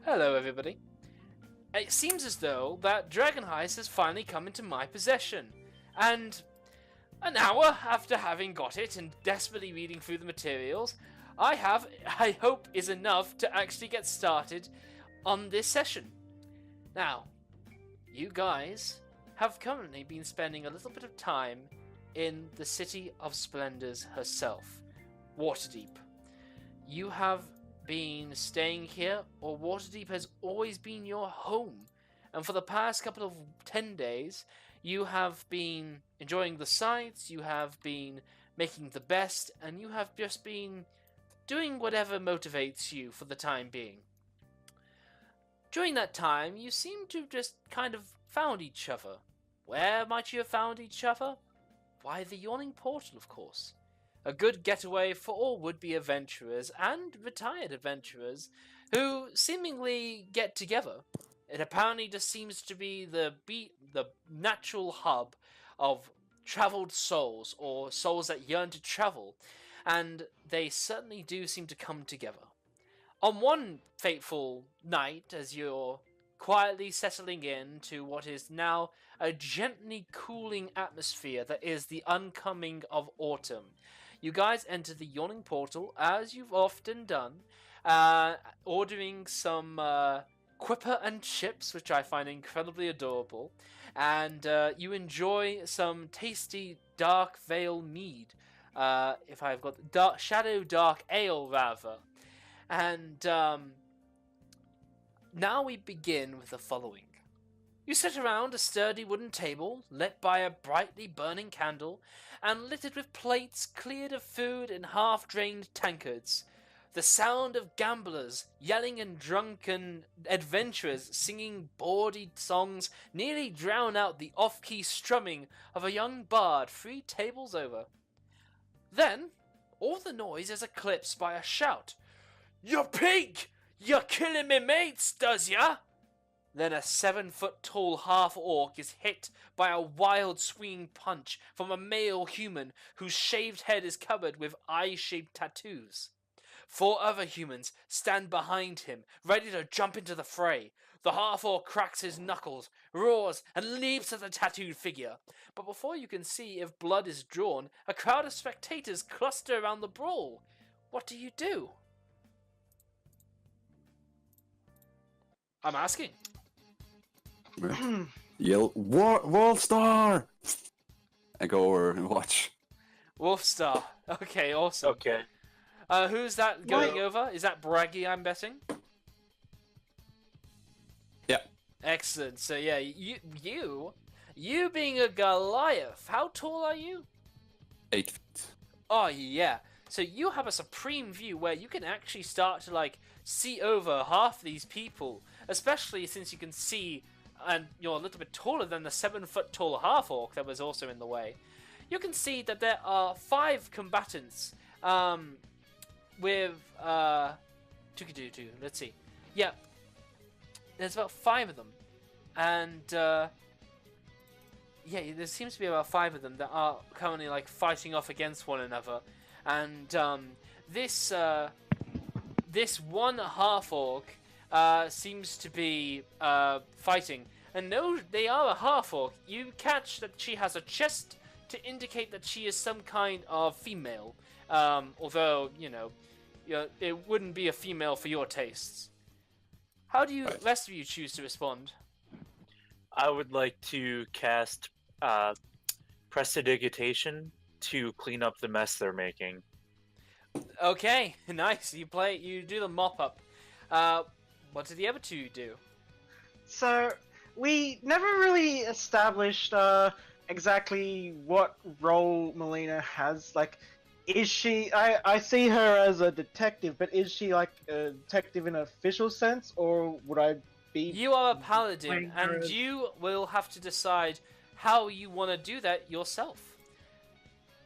Hello, everybody. It seems as though that Dragon Heist has finally come into my possession, and an hour after having got it and desperately reading through the materials, I hope, is enough to actually get started on this session. Now, you guys have currently been spending a little bit of time in the city of Splendors herself, Waterdeep. You have been staying here, or Waterdeep has always been your home, and for the past couple of 10 days, you have been enjoying the sights, you have been making the best, and you have just been doing whatever motivates you for the time being. During that time, you seem to have just kind of found each other. Where might you have found each other? Why, the Yawning Portal, of course. A good getaway for all would-be adventurers and retired adventurers who seemingly get together. It apparently just seems to be the natural hub of travelled souls, or souls that yearn to travel, and they certainly do seem to come together. On one fateful night, as you're quietly settling in to what is now a gently cooling atmosphere that is the oncoming of autumn, you guys enter the Yawning Portal, as you've often done, ordering some quipper and chips, which I find incredibly adorable, and you enjoy some tasty Dark Vale mead, if I've got Shadow Dark Ale, rather. And now we begin with the following. You sit around a sturdy wooden table, lit by a brightly burning candle, and littered with plates cleared of food and half-drained tankards. The sound of gamblers yelling and drunken adventurers singing bawdy songs nearly drown out the off-key strumming of a young bard 3 tables over. Then, all the noise is eclipsed by a shout. "You pig! You're killing me mates, does ya?" Then a 7-foot-tall half-orc is hit by a wild swinging punch from a male human whose shaved head is covered with eye-shaped tattoos. 4 other humans stand behind him, ready to jump into the fray. The half-orc cracks his knuckles, roars, and leaps at the tattooed figure. But before you can see if blood is drawn, a crowd of spectators cluster around the brawl. What do you do? I'm asking. Yell, Wolfstar! I go over and watch. Wolfstar. Okay, awesome. Okay. Who's that going over? Is that Braggy, I'm betting? Yeah. Excellent. So yeah, you being a Goliath, how tall are you? 8 feet. Oh yeah. So you have a supreme view where you can actually start to like see over half these people, especially since you can see, and you're a little bit taller than the 7-foot-tall half-orc that was also in the way. You can see that there are 5 combatants, with, let's see. Yeah, there's about 5 of them. And, yeah, there seems to be about 5 of them that are currently, like, fighting off against one another. And, this one half-orc, seems to be, fighting. And no, they are a half-orc. You catch that she has a chest to indicate that she is some kind of female. Although, you know, it wouldn't be a female for your tastes. How do you rest of you choose to respond? I would like to cast Prestidigitation to clean up the mess they're making. Okay, nice. You do the mop up. What did the other 2 do? So, we never really established exactly what role Melina has. Like, is she... I see her as a detective, but is she like a detective in an official sense, or would I be... You are a paladin, and you will have to decide how you want to do that yourself.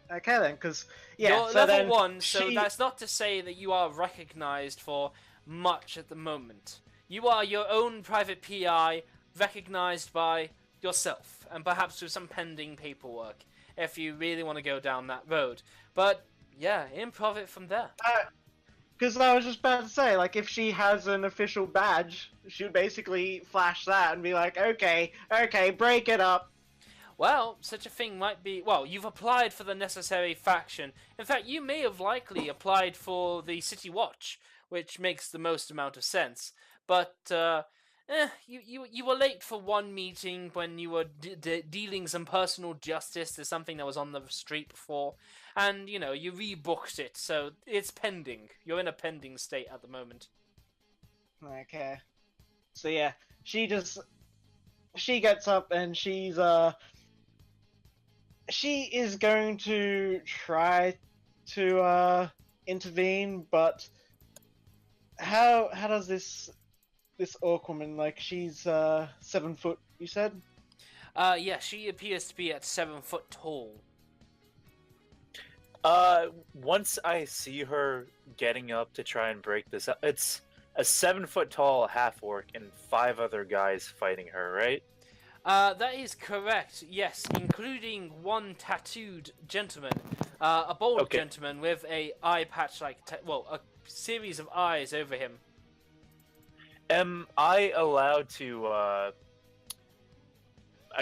Okay then, because... Yeah, you're so level 1, so that's not to say that you are recognized for much at the moment. You are your own private PI, recognized by yourself, and perhaps with some pending paperwork, if you really want to go down that road. But, yeah, improv it from there. Because I was just about to say, like, if she has an official badge, she would basically flash that and be like, okay, break it up. Well, such a thing might be. Well, you've applied for the necessary faction. In fact, you may have likely applied for the City Watch, which makes the most amount of sense. But you were late for one meeting when you were dealing some personal justice to something that was on the street before, and you rebooked it, so it's pending. You're in a pending state at the moment. Okay. So yeah, she gets up and she is going to try to intervene, but how does this orc woman, like, she's 7 foot, you said? Yeah, she appears to be at 7 foot tall. Once I see her getting up to try and break this up, it's a 7 foot tall half orc and 5 other guys fighting her, right? That is correct, yes, including one tattooed gentleman, a bald gentleman with a eye patch, a series of eyes over him. Am I allowed to, I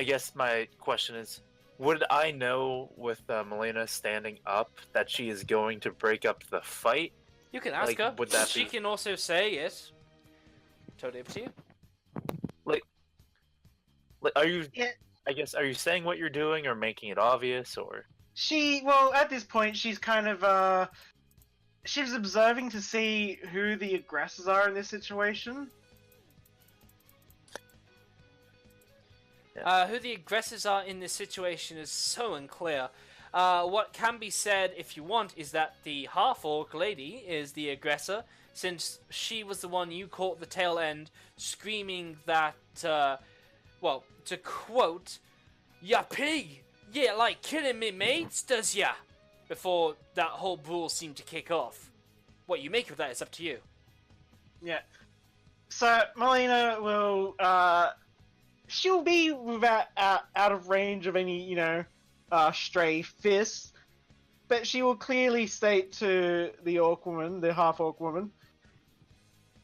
guess my question is, would I know with Melina standing up that she is going to break up the fight? You can ask her. Would that she can also say it. Totally up to you. Are you? Yeah. I guess, are you saying what you're doing or making it obvious, or? Well, at this point, she's kind of she's observing to see who the aggressors are in this situation. Who the aggressors are in this situation is so unclear. What can be said, if you want, is that the half-orc lady is the aggressor, since she was the one you caught the tail end, screaming that, to quote, "Ya pig! Yeah, like killing me mates, does ya?" Before that whole brawl seemed to kick off. What you make of that is up to you. Yeah. So, Melina will, she'll be out of range of any, stray fists, but she will clearly state to the orc woman, the half-orc woman,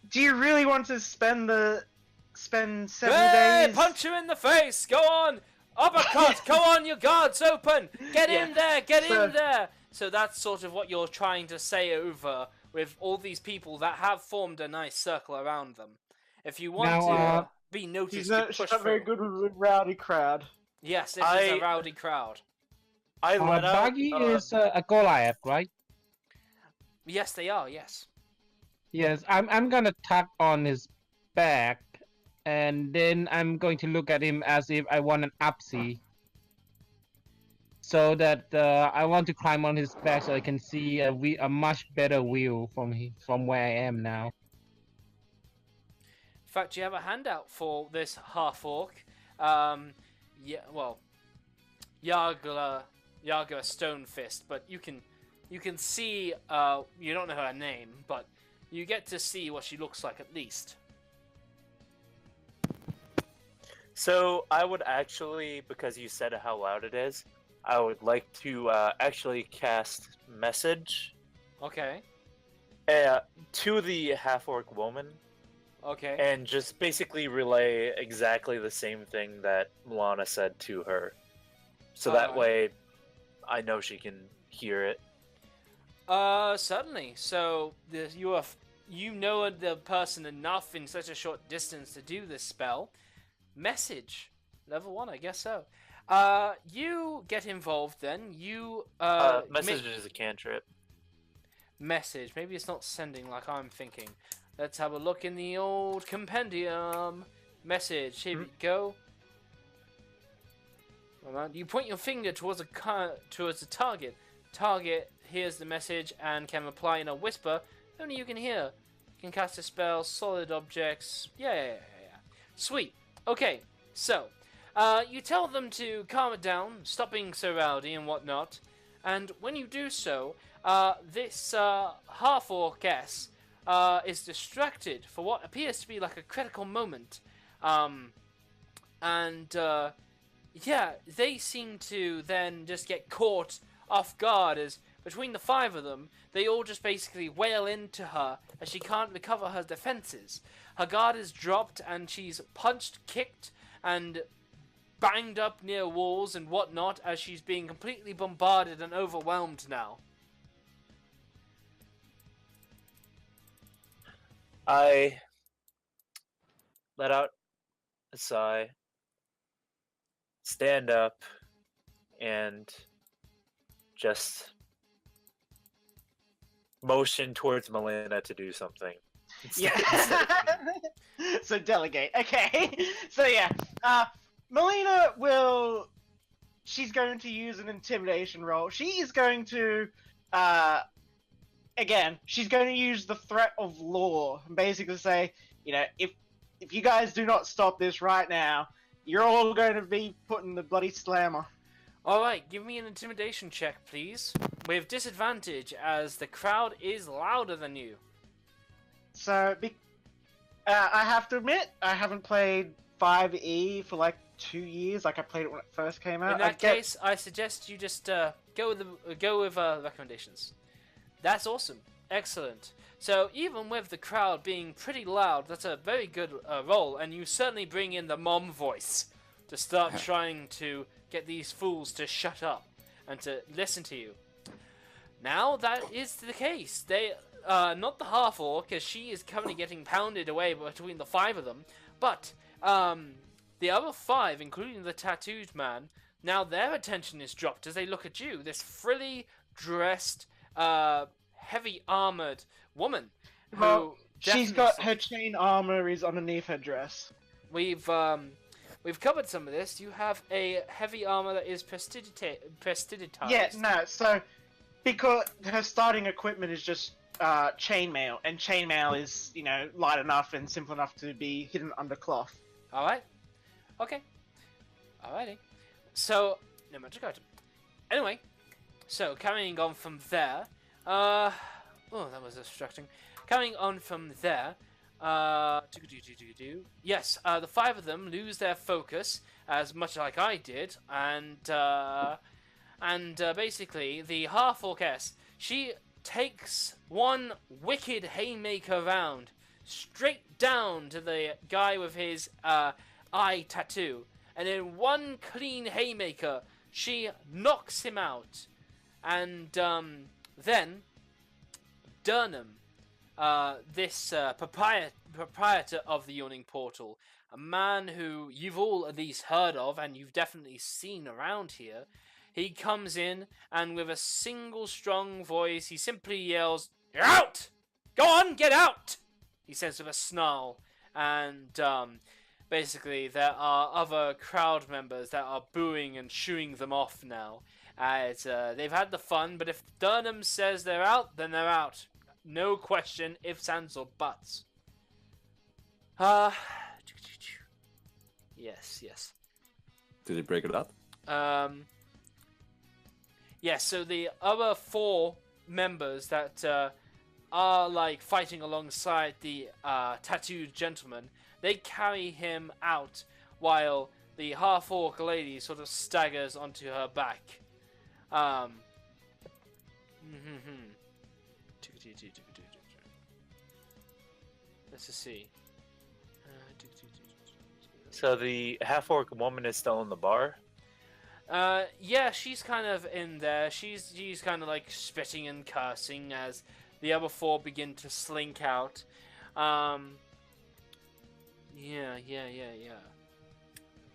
do you really want to spend 7 days? Punch her in the face! Go on! Uppercut! Go on, your guard's open! Get in there! Get in there! So that's sort of what you're trying to say over with all these people that have formed a nice circle around them. If you want to be noticed, she's not push very good with a rowdy crowd. Yes, this is a rowdy crowd. Buggy is a Goliath, right? Yes, they are, yes. Yes, I'm gonna tap on his back, and then I'm going to look at him as if I want an upsee. So that I want to climb on his back so I can see a much better view from where I am now. In fact, you have a handout for this half-orc. Yargla Stonefist, but you can see, you don't know her name, but you get to see what she looks like at least. So I would actually, because you said how loud it is, I would like to actually cast message. Okay. To the half-orc woman. Okay. And just basically relay exactly the same thing that Milana said to her. So that way, I know she can hear it. Certainly. So you know the person enough in such a short distance to do this spell. Message. Level 1, I guess so. You get involved then. Message is a cantrip. Message. Maybe it's not sending like I'm thinking. Let's have a look in the old compendium. Message. Here we go. You point your finger towards the target. Target hears the message and can reply in a whisper. Only you can hear. You can cast a spell, solid objects. Yeah. Sweet. Okay, so you tell them to calm it down, stop being so rowdy and whatnot. And when you do so, this half-orcess is distracted for what appears to be like a critical moment. They seem to then just get caught off guard as between the 5 of them, they all just basically wail into her as she can't recover her defenses. Her guard is dropped and she's punched, kicked, and banged up near walls and whatnot as she's being completely bombarded and overwhelmed now. I let out a sigh, stand up, and just motion towards Melina to do something. Yeah. So delegate. Okay. So yeah. Melina will. She's going to use an intimidation roll. She is going to. Again, she's going to use the threat of law and basically say, if you guys do not stop this right now, you're all going to be put in the bloody slammer. Alright, give me an intimidation check, please. With disadvantage, as the crowd is louder than you. So, I have to admit, I haven't played 5e for like 2 years. Like I played it when it first came out. In that case, I suggest you just go with recommendations. That's awesome. Excellent. So even with the crowd being pretty loud, that's a very good roll, and you certainly bring in the mom voice to start trying to get these fools to shut up and to listen to you. Now that is the case. They, not the half-orc, as she is currently getting pounded away between the 5 of them, but the other 5, including the tattooed man, now their attention is dropped as they look at you, this frilly dressed, heavy armored woman. Well, she's got her chain armor is underneath her dress. We've covered some of this. You have a heavy armor that is prestidigitized. Yeah, no. So because her starting equipment is just chainmail, and chainmail is light enough and simple enough to be hidden under cloth. All right. Okay. Alrighty. So no magic item. Anyway, so carrying on from there. Oh, that was distracting. Carrying on from there. Yes, the 5 of them lose their focus, as much like I did, and basically the half-orcess, she takes one wicked haymaker round straight down to the guy with his eye tattoo, and in one clean haymaker she knocks him out, and then Durham, this proprietor of the Yawning Portal, a man who you've all at least heard of and you've definitely seen around here, he comes in and with a single strong voice he simply yells, "You're out! Go on, get out!" he says with a snarl, and basically there are other crowd members that are booing and shooing them off now, as they've had the fun, but if Durham says they're out, then they're out. No question, ifs, ands, or buts. Yes. Did he break it up? Yes, so the other 4 members that are like fighting alongside the tattooed gentleman, they carry him out while the half-orc lady sort of staggers onto her back. Let's just see. So the half-orc woman is still in the bar? Yeah, she's kind of in there. She's kind of like spitting and cursing as the other 4 begin to slink out. Yeah.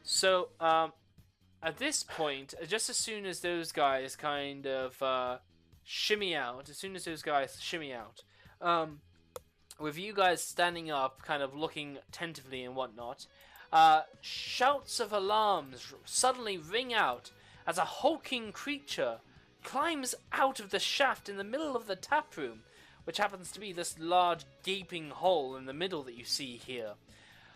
So, at this point, just as soon as those guys kind of shimmy out, with you guys standing up, kind of looking attentively and whatnot, shouts of alarms suddenly ring out as a hulking creature climbs out of the shaft in the middle of the tap room, which happens to be this large gaping hole in the middle that you see here.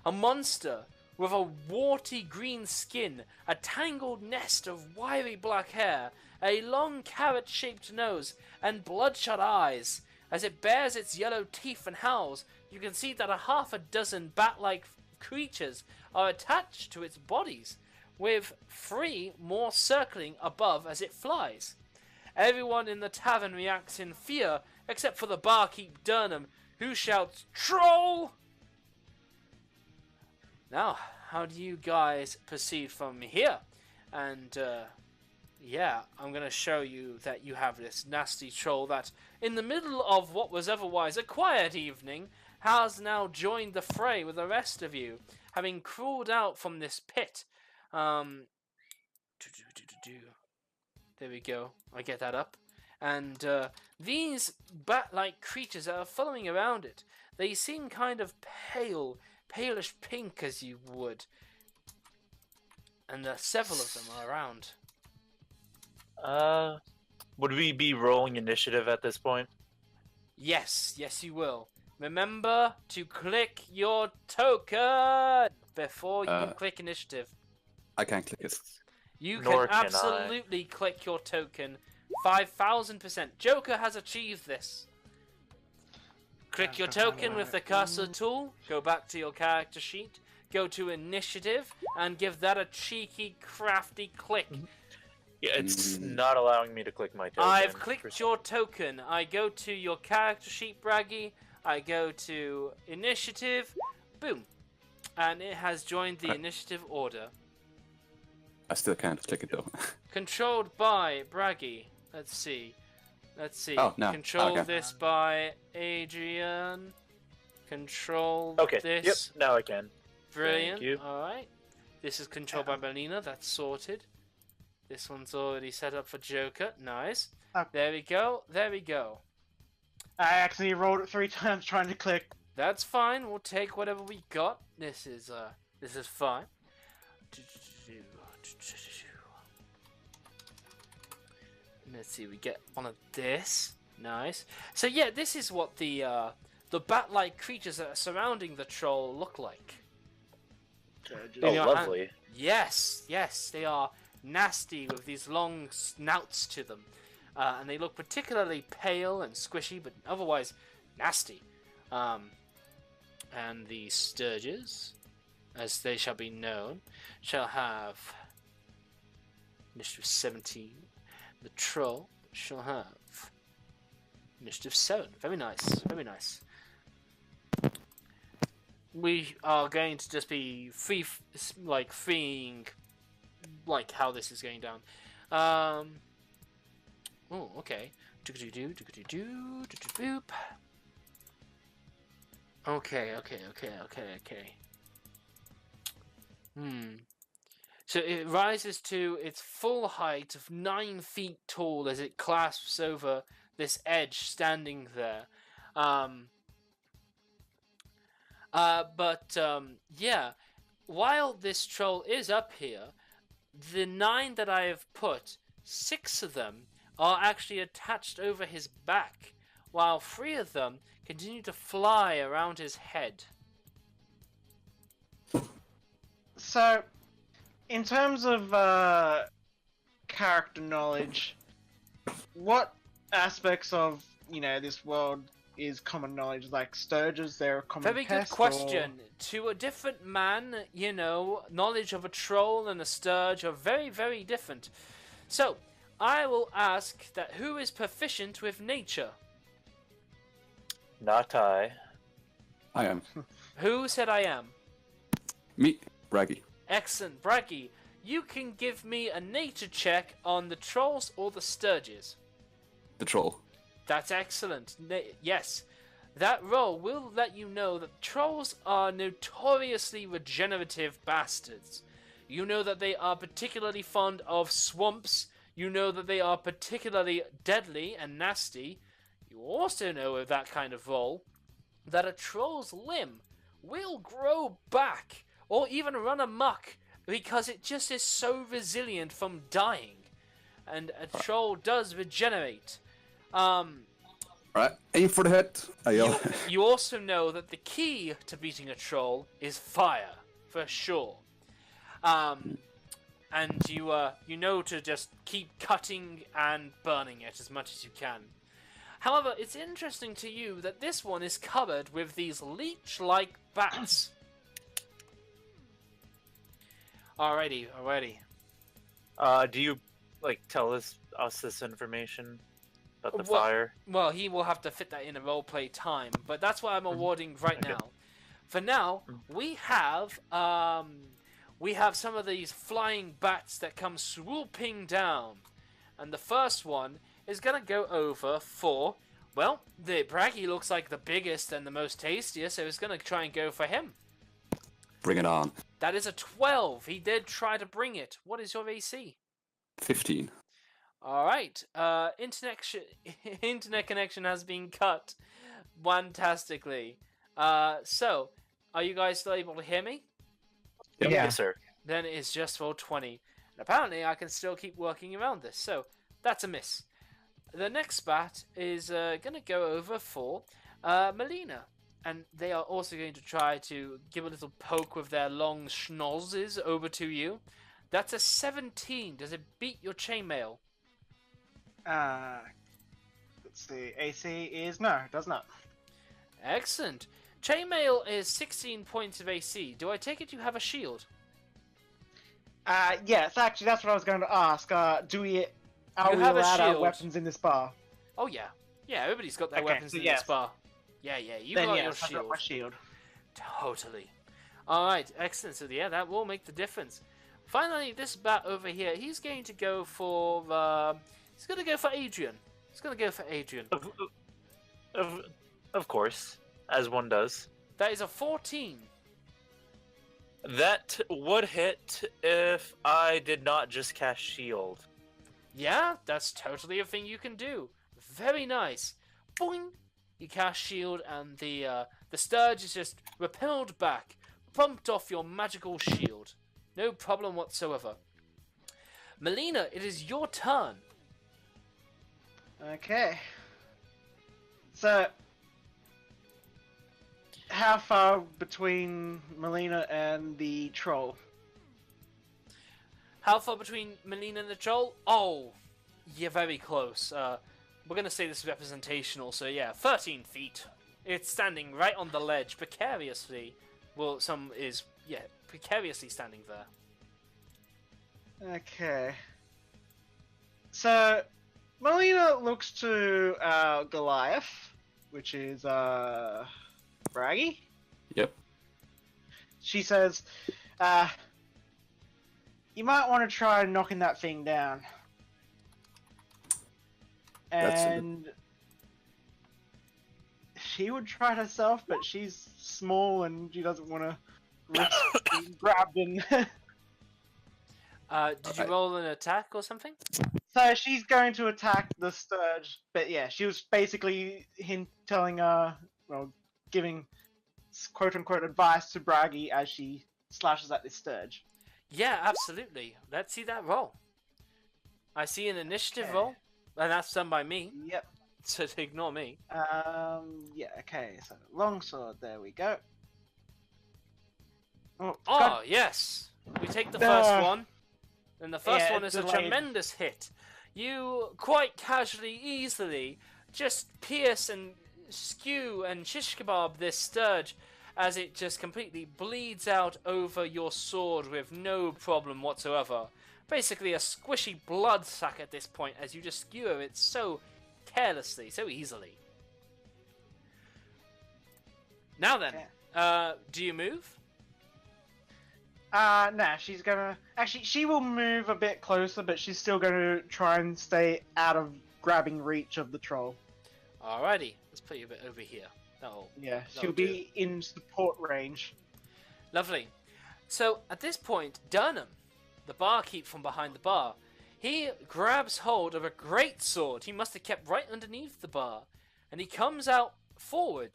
A monster with a warty green skin, a tangled nest of wiry black hair, a long carrot-shaped nose, and bloodshot eyes. As it bares its yellow teeth and howls, you can see that a half a dozen bat-like creatures are attached to its bodies, with 3 more circling above as it flies. Everyone in the tavern reacts in fear, except for the barkeep Durham, who shouts, "Troll!" Now, how do you guys proceed from here? And, yeah, I'm going to show you that you have this nasty troll that, in the middle of what was otherwise a quiet evening, has now joined the fray with the rest of you, having crawled out from this pit. There we go. I get that up. And these bat-like creatures that are following around it, they seem kind of pale, palish pink as you would. And several of them are around. Would we be rolling initiative at this point? Yes, yes you will. Remember to click your token before you click initiative. I can't click it. You Nor can can I. absolutely click your token. 5,000%. Joker has achieved this. Click your token with the cursor tool. Go back to your character sheet. Go to initiative and give that a cheeky, crafty click. Yeah, it's not allowing me to click my token. I've clicked your token. I go to your character sheet, Braggy. I go to initiative. Boom. And it has joined the initiative order. I still can't click it though. Controlled by Braggy. Let's see. Oh, no. Control Okay. this by Adrian. Control Okay, this. yep, now I can. Brilliant. Thank you. Alright. This is controlled by Melina. That's sorted. This one's already set up for Joker. Nice. Okay. There we go. There we go. I accidentally rolled it 3 times trying to click. That's fine. We'll take whatever we got. This is fine. Let's see. We get one of this. Nice. So yeah, this is what the bat-like creatures that are surrounding the troll look like. Oh, know, lovely. Yes, they are nasty with these long snouts to them. And they look particularly pale and squishy, but otherwise nasty. And the Sturges, as they shall be known, shall have initiative 17. The Troll shall have initiative 7. Very nice, very nice. We are going to just be freeing, like how this is going down. Oh, okay. Okay. So it rises to its full height of 9 feet tall as it clasps over this edge standing there. Yeah, while this troll is up here, the 9 that I have put, 6 of them are actually attached over his back, while 3 of them continue to fly around his head. So, in terms of character knowledge, what aspects of this world is common knowledge? Like Sturges, they're a common Very pest, good question. To a different man, knowledge of a troll and a sturge are very, very different. So, I will ask that who is proficient with nature? Not I. I am. Who said I am? Me, Braggy. Excellent. Braggy, you can give me a nature check on the trolls or the sturges. The troll. That's excellent. Yes. That roll will let you know that trolls are notoriously regenerative bastards. You know that they are particularly fond of swamps. You know that they are particularly deadly and nasty. You also know with that kind of roll that a troll's limb will grow back or even run amok because it just is so resilient from dying. And a troll does regenerate. Right, aim for the head. I yell. You also know that the key to beating a troll is fire, for sure. And you know to just keep cutting and burning it as much as you can. However, it's interesting to you that this one is covered with these leech-like bats. Alrighty. Do you like tell us this information about the Well- fire? Well, he will have to fit that in a roleplay time, but that's what I'm awarding right Okay. now. For now, we have some of these flying bats that come swooping down, and the first one is gonna go over for, well, the Braggy looks like the biggest and the most tastiest, so he's gonna try and go for him. Bring it on. That is a 12. He did try to bring it. What is your AC? 15. All right. Internet connection has been cut fantastically. So, are you guys still able to hear me? Yep, Yeah. Yes, sir. Then it's just roll 20. And apparently, I can still keep working around this. So, that's a miss. The next bat is going to go over for Melina. And they are also going to try to give a little poke with their long schnozzes over to you. That's a 17. Does it beat your chainmail? Let's see. AC is no, it does not. Excellent. Chainmail is 16 points of AC. Do I take it you have a shield? Yes, actually, that's what I was going to ask. Are we have a allowed our shield. weapons in this bar? Oh yeah. Yeah, everybody's got their Okay, weapons so in yes. this bar. Yeah, you Then got yes, your I've got shield. my shield. Totally. Alright, excellent. So yeah, that will make the difference. Finally, this bat over here, he's going to go for Adrian. He's gonna go for Adrian. Of course, as one does. That is a 14. That would hit if I did not just cast shield. Yeah, that's totally a thing you can do. Very nice. Boing! You cast shield and the sturge is just repelled back, bumped off your magical shield. No problem whatsoever. Melina, it is your turn. Okay. So, how far between Melina and the troll? How far between Melina and the troll? Oh, you're very close. We're gonna say this is representational, so yeah, 13 feet. It's standing right on the ledge, precariously. Well, precariously standing there. Okay. So, Melina looks to Goliath, which is Braggy. Yep. She says, you might want to try knocking that thing down. That's it. And she would try it herself, but she's small and she doesn't want to risk being grabbed and... Did you roll an attack or something? So she's going to attack the sturge, but yeah, she was basically giving quote-unquote advice to Braggy as she slashes at this sturge. Yeah, absolutely. Let's see that roll. I see an initiative Okay. roll, and that's done by me, Yep. so ignore me. Yeah, okay, so longsword, there we go. Oh, Oh, yes. We take the first Ah. one. And the first Yeah, one is a delayed. tremendous hit. You quite casually, easily, just pierce and skew and shish kebab this sturge as it just completely bleeds out over your sword with no problem whatsoever. Basically a squishy blood sack at this point as you just skewer it so carelessly, so easily. Now then, do you move? Nah, she's gonna... Actually, she will move a bit closer, but she's still gonna try and stay out of grabbing reach of the troll. Alrighty, let's put you a bit over here. That'll Yeah, That'll she'll be in support range. Lovely. So at this point, Durham, the barkeep from behind the bar, he grabs hold of a great sword he must have kept right underneath the bar, and he comes out forward,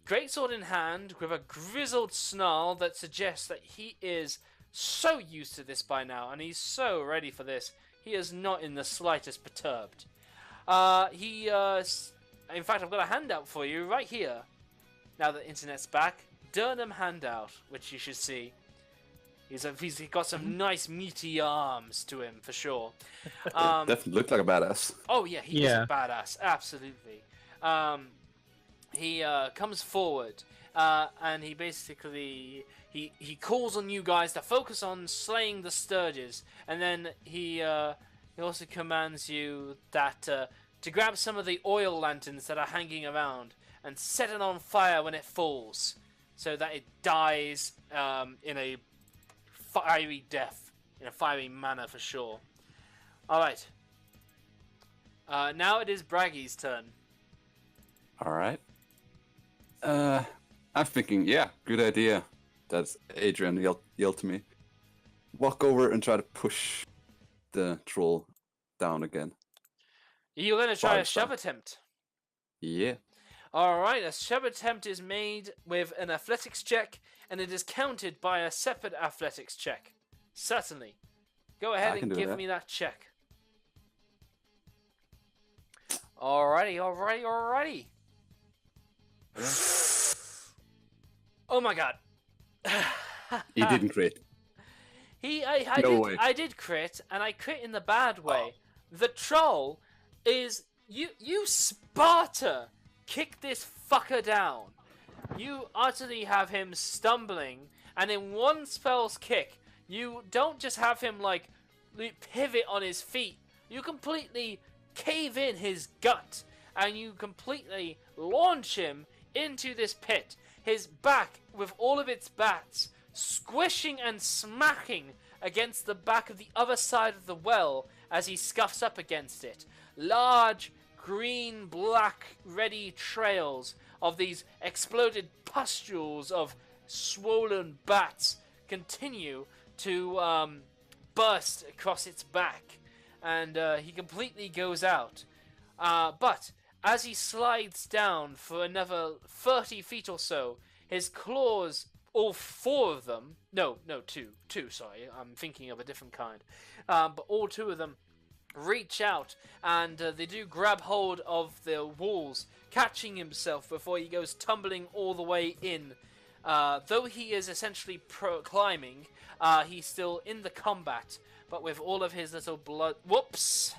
greatsword in hand, with a grizzled snarl that suggests that he is so used to this by now, and he's so ready for this. He is not in the slightest perturbed. In fact, I've got a handout for you right here. Now that the internet's back, Durham handout, which you should see. He's got some nice meaty arms to him for sure. Definitely looked like a badass. Oh yeah, he is Yeah. a badass, absolutely. He comes forward and he basically he calls on you guys to focus on slaying the Sturges, and then he also commands you that to grab some of the oil lanterns that are hanging around and set it on fire when it falls, so that it dies in a fiery death, in a fiery manner for sure. All right. Now it is Braggy's turn. All right. I'm thinking, yeah, good idea. That's Adrian yelled to me. Walk over and try to push the troll down again. You're going to try a Five shove star. attempt. Yeah. Alright, a shove attempt is made with an athletics check, and it is counted by a separate athletics check. Certainly. Go ahead I can and do give that. me that check. Alrighty. Oh my god. He didn't crit. No way. I did crit, and I crit in the bad way. The troll is you Sparta kick this fucker down. You utterly have him stumbling, and in one spell's kick, you don't just have him like pivot on his feet. You completely cave in his gut, and you completely launch him into this pit. His back, with all of its bats, squishing and smacking against the back of the other side of the well as he scuffs up against it. Large, green, black, ready trails of these exploded pustules of swollen bats continue to burst across its back, and he completely goes out. But as he slides down for another 30 feet or so, his claws, all four of them, no, two, sorry, I'm thinking of a different kind, but all two of them reach out, and they do grab hold of the walls, catching himself before he goes tumbling all the way in. Though he is essentially climbing, he's still in the combat, but with all of his little blood... Whoops!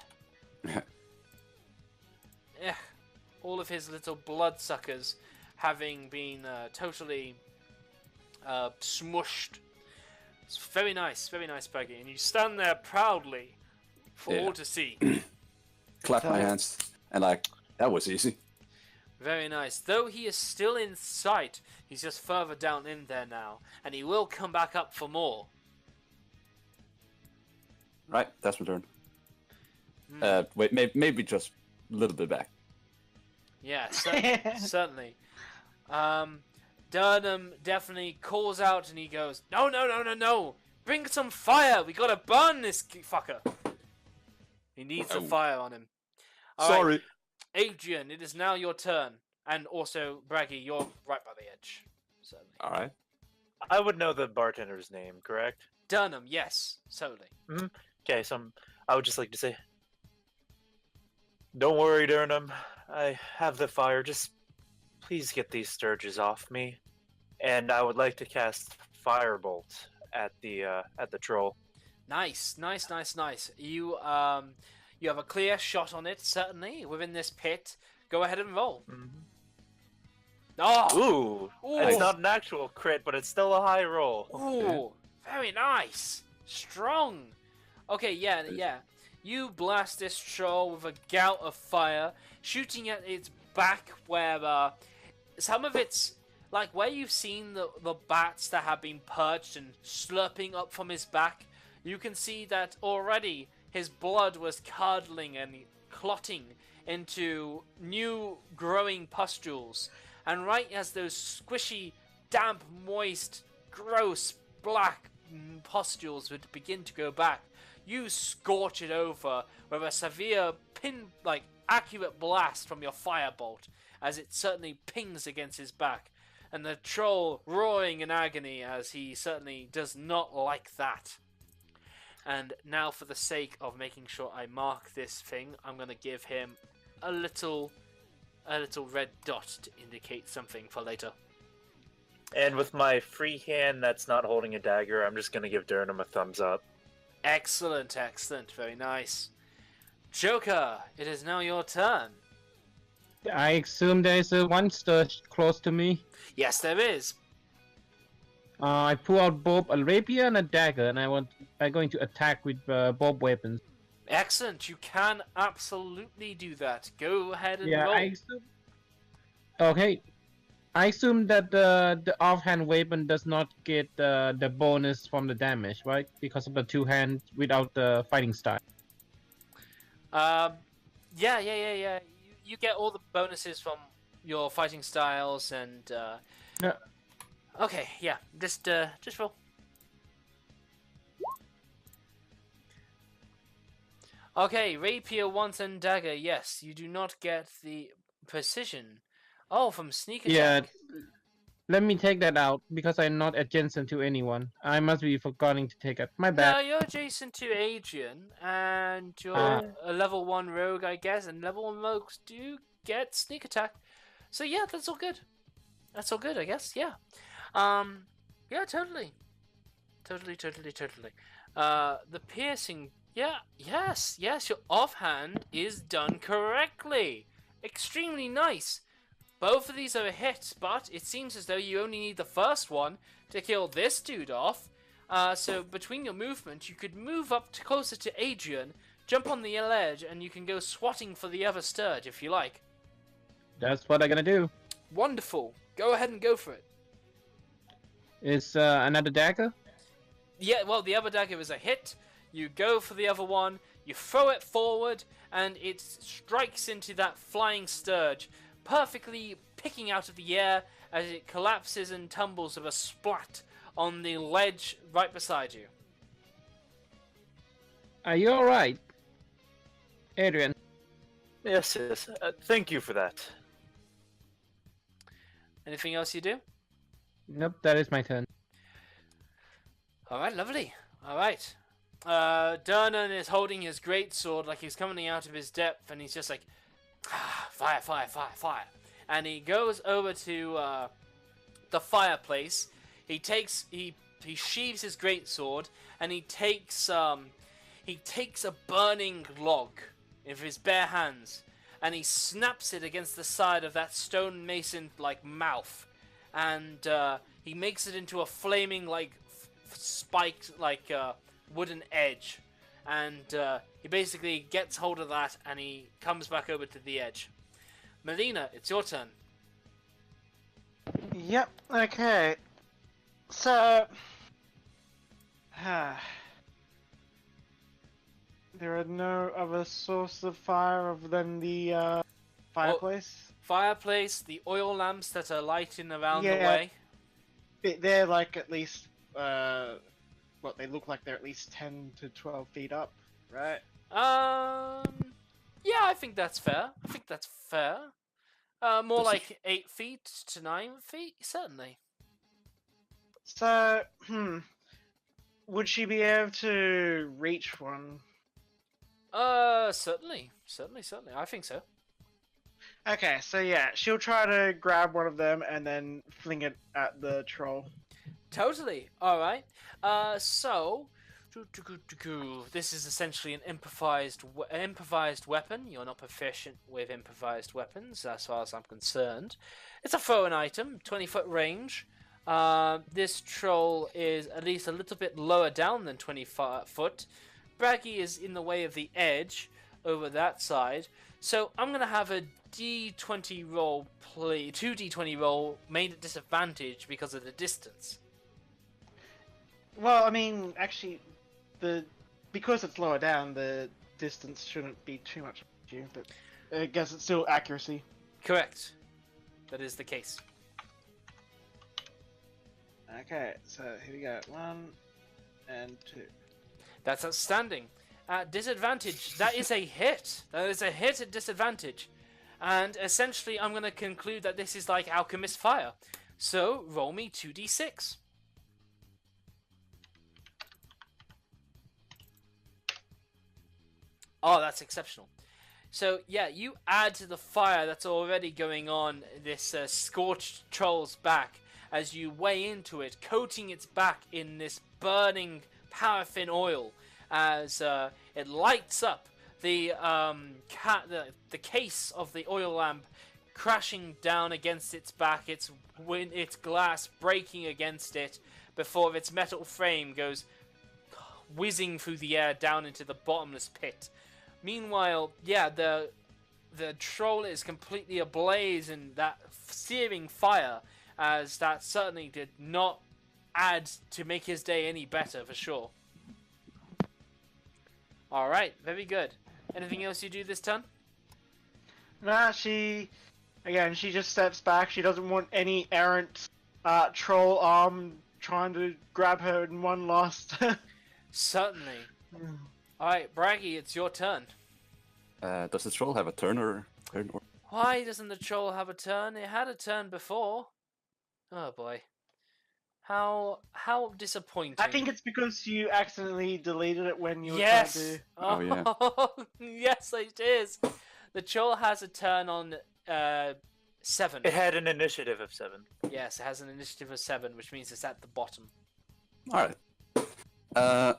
All of his little bloodsuckers having been totally smushed. It's very nice, Braggy. And you stand there proudly for all to see. Clap my hands. And like, that was easy. Very nice. Though he is still in sight, he's just further down in there now. And he will come back up for more. Right, that's my turn. Wait, maybe just a little bit back. Yeah, certainly. Durham definitely calls out and he goes, No! Bring some fire! We gotta burn this fucker! He needs some fire on him. All Sorry. right, Adrian, it is now your turn. And also, Braggy, you're right by the edge. Certainly. Alright. I would know the bartender's name, correct? Durham, yes, certainly. Okay, so I would just like to say, don't worry, Durham. I have the fire. Just please get these sturges off me, and I would like to cast firebolt at the troll. Nice. You have a clear shot on it, certainly, within this pit. Go ahead and roll. Oh! Ooh, it's not an actual crit, but it's still a high roll. Ooh, very nice. Strong. Okay, yeah. You blast this troll with a gout of fire, shooting at its back where some of its, like where you've seen the bats that have been perched and slurping up from his back, you can see that already his blood was curdling and clotting into new growing pustules. And right as those squishy, damp, moist, gross, black pustules would begin to go back, you scorch it over with a severe accurate blast from your firebolt, as it certainly pings against his back, and the troll roaring in agony as he certainly does not like that. And now, for the sake of making sure I mark this thing, I'm going to give him a little red dot to indicate something for later. And with my free hand that's not holding a dagger, I'm just going to give Durham a thumbs up. Excellent. Very nice. Joker, it is now your turn. I assume there is a monster close to me. Yes, there is. I pull out both a rapier and a dagger, and I'm going to attack with both weapons. Excellent. You can absolutely do that. Go ahead and Yeah, roll. I assume. Okay, I assume that the offhand weapon does not get the bonus from the damage, right? Because of the two hand without the fighting style. Yeah. You get all the bonuses from your fighting styles and. Yeah. Okay, yeah. Just roll. Okay, rapier, wand, and dagger. Yes, you do not get the precision. Oh, from sneak attack. Yeah. Let me take that out because I'm not adjacent to anyone. I must be forgetting to take it. My No, bad. you're adjacent to Adrian, and you're Ah. a level 1 rogue, I guess, and level 1 rogues do get sneak attack. So yeah, that's all good. That's all good, I guess, yeah. Yeah, totally. Totally. The piercing, yeah, yes, your offhand is done correctly. Extremely nice. Both of these are a hit, but it seems as though you only need the first one to kill this dude off. So between your movement, you could move up closer to Adrian, jump on the ledge, and you can go swatting for the other sturge if you like. That's what I'm gonna do. Wonderful. Go ahead and go for it. Is another dagger? Yeah, well, the other dagger is a hit. You go for the other one, you throw it forward, and it strikes into that flying sturge, perfectly picking out of the air as it collapses and tumbles with a splat on the ledge right beside you. Are you alright, Adrian? Yes. Thank you for that. Anything else you do? Nope, that is my turn. Alright, lovely. Alright. Durnan is holding his greatsword like he's coming out of his depth, and he's just like, fire. And he goes over to the fireplace. He sheaves his greatsword, and he takes a burning log in his bare hands, and he snaps it against the side of that stonemason like mouth, and he makes it into a flaming spiked wooden edge, and he basically gets hold of that, and he comes back over to the edge. Melina, it's your turn. Yep. Okay. So, there are no other source of fire other than the fireplace. Fireplace, the oil lamps that are lighting around the Yeah. way. They're like at least they look like they're at least 10 to 12 feet up, right? Yeah, I think that's fair. More like 8 feet to 9 feet, certainly. So, would she be able to reach one? Certainly. I think so. Okay, so yeah, she'll try to grab one of them and then fling it at the troll. Totally. All right. So this is essentially an improvised weapon. You're not proficient with improvised weapons, as far as I'm concerned. It's a thrown item, 20-foot range. This troll is at least a little bit lower down than 20 foot. Braggy is in the way of the edge over that side. So I'm going to have a D20 roll, 2D20 roll made at disadvantage because of the distance. Well, I mean, actually, because it's lower down, the distance shouldn't be too much of an issue, but I guess it's still accuracy. Correct. That is the case. Okay, so here we go. 1 and 2. That's outstanding. At disadvantage, that is a hit. That is a hit at disadvantage. And essentially, I'm going to conclude that this is like Alchemist Fire. So, roll me 2d6. Oh, that's exceptional. So, yeah, you add to the fire that's already going on this scorched troll's back as you weigh into it, coating its back in this burning paraffin oil as it lights up. The case of the oil lamp crashing down against its back, its glass breaking against it before its metal frame goes whizzing through the air down into the bottomless pit. Meanwhile, yeah, the troll is completely ablaze in that searing fire, as that certainly did not add to make his day any better, for sure. Alright, very good. Anything else you do this turn? Nah, she just steps back. She doesn't want any errant troll arm trying to grab her in one last. Certainly. Alright, Braggy, it's your turn. Does the troll have a turn or? Why doesn't the troll have a turn? It had a turn before. Oh boy. How disappointing. I think it's because you accidentally deleted it when you were yes. trying to. Oh, yeah. Yes, it is. The troll has a turn on 7. It had an initiative of 7. Yes, it has an initiative of 7, which means it's at the bottom. All right.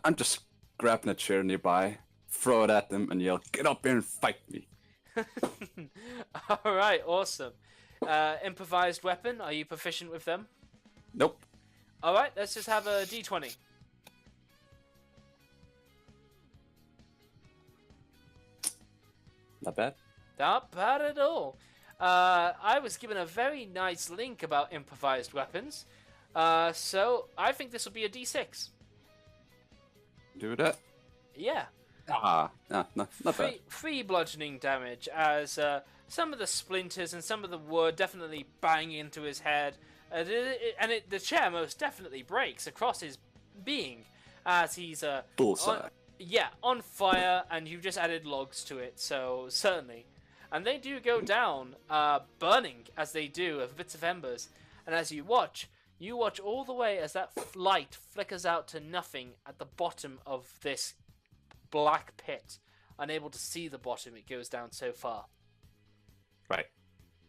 I'm just grabbing a chair nearby, throw it at them, and yell, "Get up here and fight me!" All right, awesome. Improvised weapon. Are you proficient with them? Nope. All right, let's just have a d20. Not bad. Not bad at all. I was given a very nice link about improvised weapons, so I think this will be a d6. Do that. Yeah. Not bad. Free bludgeoning damage, as some of the splinters and some of the wood definitely bang into his head, the chair most definitely breaks across his being, as he's Bullseye. on fire, and you've just added logs to it, so certainly. And they do go down, burning as they do, of bits of embers. And as you watch all the way as that light flickers out to nothing at the bottom of this black pit. Unable to see the bottom, it goes down so far. Right.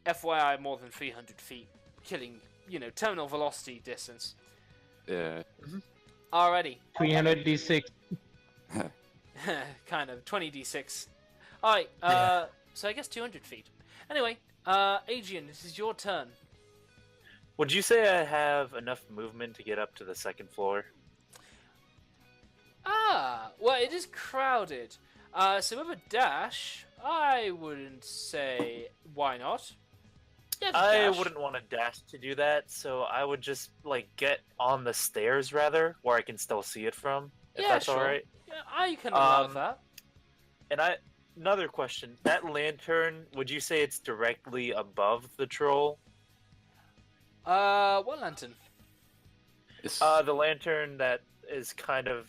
FYI, more than 300 feet, killing, terminal velocity distance. Yeah. Alrighty. 300d6. Kind of, 20d6. Alright, so I guess 200 feet. Anyway, Adrian, this is your turn. Would you say I have enough movement to get up to the second floor? Well, it is crowded. So with a dash, I wouldn't say why not. Yeah, I dash. wouldn't want to dash to do that, so I would just get on the stairs rather, where I can still see it from. If Yeah, that's sure. all right. Yeah, I can allow that. And another question: that lantern, would you say it's directly above the troll? What lantern? The lantern that is kind of